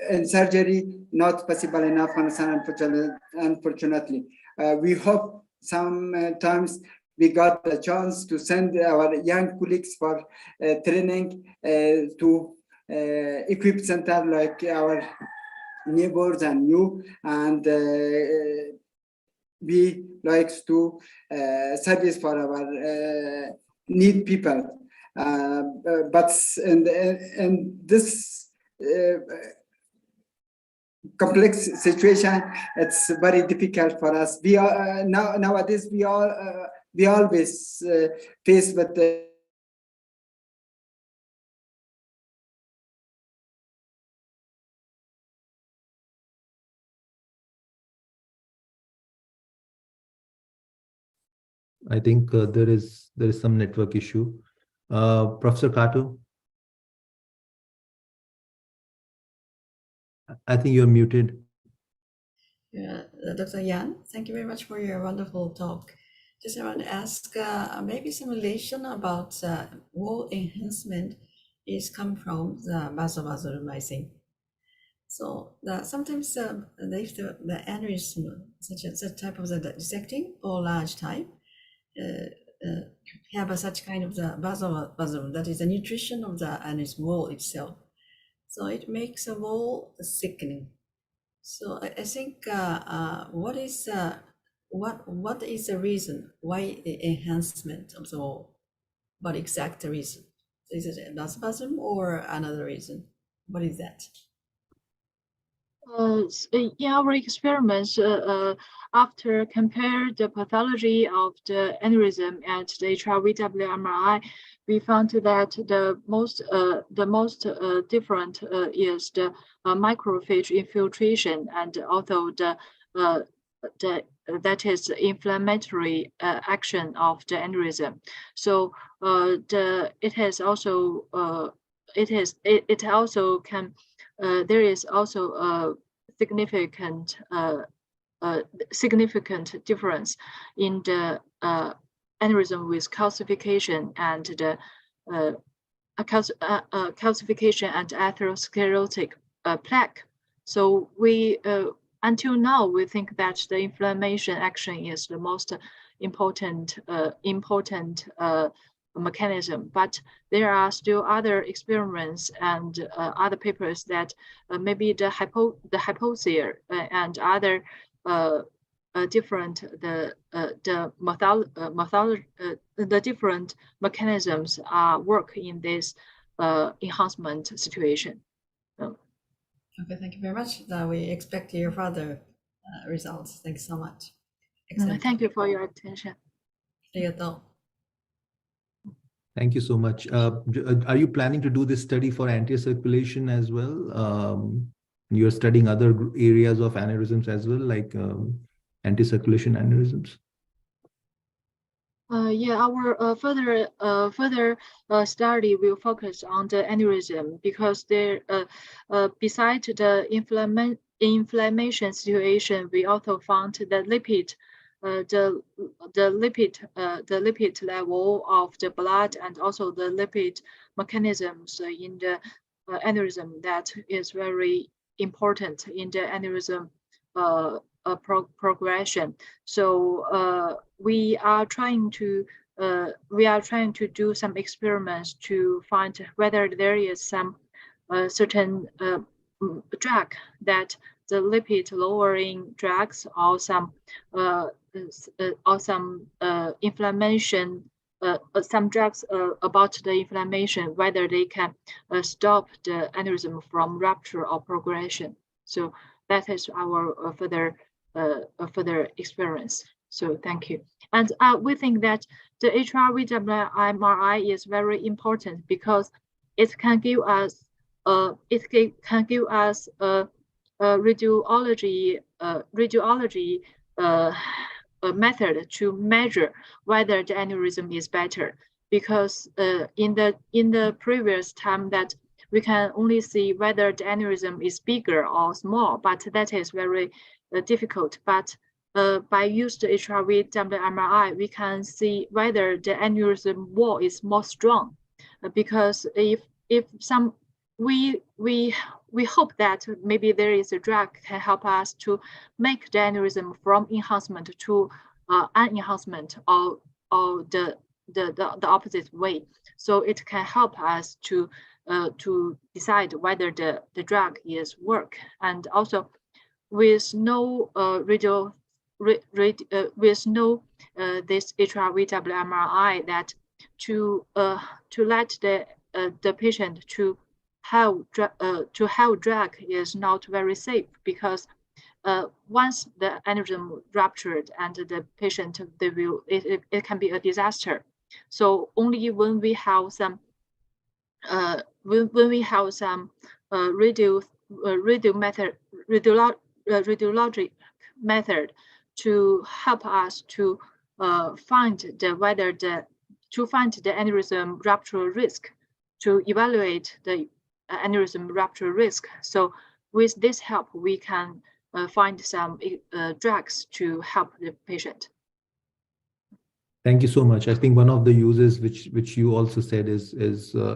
in surgery, not possible in Afghanistan, unfortunately. We hope sometimes we got the chance to send our young colleagues for training to equip center like our neighbors and you, and we likes to service for our need people. But and this complex situation, it's very difficult for us. We are nowadays we always face with the I think there is some network issue. Professor Kato, I think you're muted. Yeah, Dr. Yan, thank you very much for your wonderful talk. Just I want to ask maybe some relation about wall enhancement is come from the vasovasorizing. So sometimes if the aneurysm, such type of the dissecting or large type, have such kind of the vasovasorum, that is the nutrition of the aneurysm wall itself. So it makes a wall thickening. So I think what is the reason why the enhancement of the wall? What exact reason? Is it a vasovasorum or another reason? What is that? In our experiments, after compare the pathology of the aneurysm and the HRV-WMRI, we found that the most different is the macrophage infiltration, and also that is inflammatory action of the aneurysm. So there is also a significant difference in the aneurysm with calcification and the calcification and atherosclerotic plaque. So we until now we think that the inflammation action is the most important mechanism, but there are still other experiments and other papers that maybe the hypoxia and other different different mechanisms work in this enhancement situation. Okay, thank you very much. We expect your further results. Thanks so much. Thank you for your attention. Thank you so much. Are you planning to do this study for anterior circulation as well? You're studying other areas of aneurysms as well, like anti-circulation aneurysms? Yeah, our further study will focus on the aneurysm, because there, besides the inflammation situation, we also found that the lipid level of the blood and also the lipid mechanisms in the aneurysm that is very important in the aneurysm progression. So we are trying to do some experiments to find whether there is some certain drug, that the lipid lowering drugs or some inflammation, some drugs about the inflammation, whether they can stop the aneurysm from rupture or progression. So that is our further experience. So thank you. And we think that the HRV-WMRI is very important because it can give us radiology method to measure whether the aneurysm is better, because in the previous time that we can only see whether the aneurysm is bigger or small, but that is very difficult. But by use the HRV-WMRI, we can see whether the aneurysm wall is more strong, because if some we hope that maybe there is a drug can help us to make the aneurysm from enhancement to unenhancement, or the opposite way. So it can help us to decide whether the drug is work. And also with no with no this HRVW MRI, that to let the patient to have drug is not very safe, because once the aneurysm ruptured and the patient, it can be a disaster. So only when we have some radiologic method to help us to find the aneurysm rupture risk, to evaluate the aneurysm rupture risk. So with this help, we can find some drugs to help the patient. Thank you so much. I think one of the uses which you also said is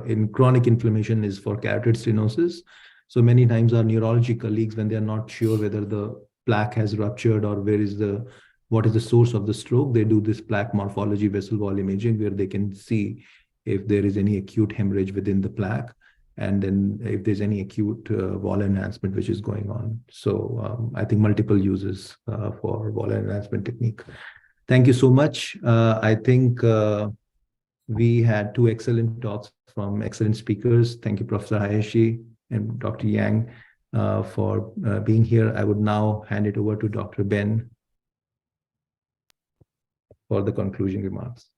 in chronic inflammation is for carotid stenosis. So many times our neurology colleagues, when they are not sure whether the plaque has ruptured or what is the source of the stroke, they do this plaque morphology vessel wall imaging, where they can see if there is any acute hemorrhage within the plaque, and then if there's any acute wall enhancement which is going on. So I think multiple uses for wall enhancement technique. Thank you so much. I think we had two excellent talks from excellent speakers. Thank you, Professor Hayashi and Dr. Yang, for being here. I would now hand it over to Dr. Ben for the concluding remarks.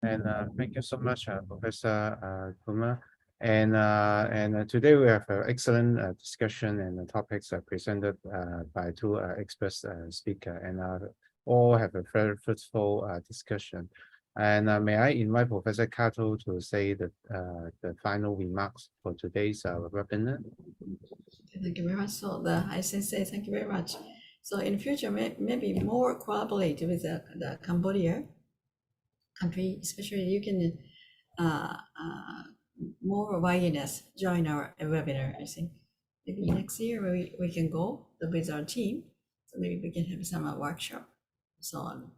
And thank you so much, Professor Kumar. And today we have an excellent discussion, and the topics are presented by two expert speakers, and all have a very fruitful discussion. And may I invite Professor Kato to say the final remarks for today's webinar? Thank you very much. So I say thank you very much. So in future, maybe more collaborate with the Cambodia country, especially you can more YNS join our webinar. I think maybe next year we can go with our team. So maybe we can have some workshop, so on.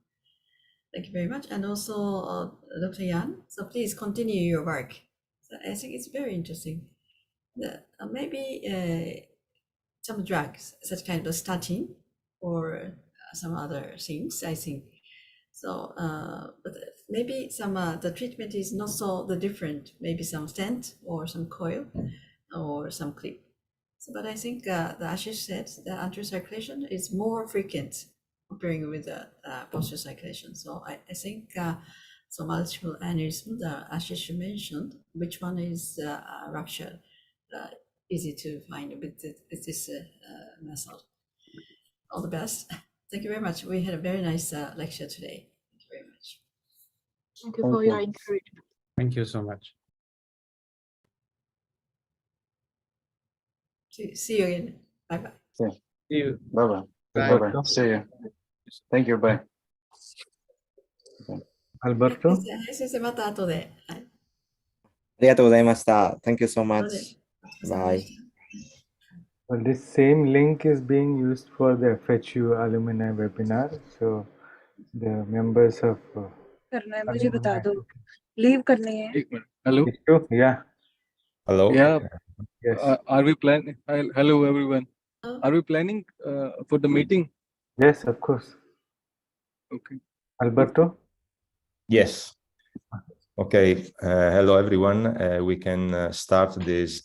Thank you very much. And also Dr. Yan, so please continue your work. So I think it's very interesting. Maybe some drugs, such kind of statin or some other things, I think. So, but maybe some the treatment is not so different. Maybe some stent or some coil or some clip. So, but I think the Ashish said the anticoagulation is more frequent comparing with the posterior circulation. So I think so multiple aneurysm the Ashish mentioned, which one is ruptured, easy to find with this method. All the best. Thank you very much. We had a very nice lecture today. Thank you very much. Thank you for your encouragement. Thank you so much. See you again. Bye-bye. Yeah. See you. Bye-bye. Bye. Bye-bye. See you. Thank you. Bye. Alberto? 先生、また後で。はい。ありがとうございました。Thank you so much. Bye. Well, this same link is being used for the FHU alumni webinar. So the members of करना है मुझे बता दो leave करनी है Hello? Yeah. Hello. Yeah. Yes. Are we planning? Hello everyone. Are we planning for the meeting? Yes, of course. Okay. Alberto? Yes. Okay. Hello, everyone. We can start this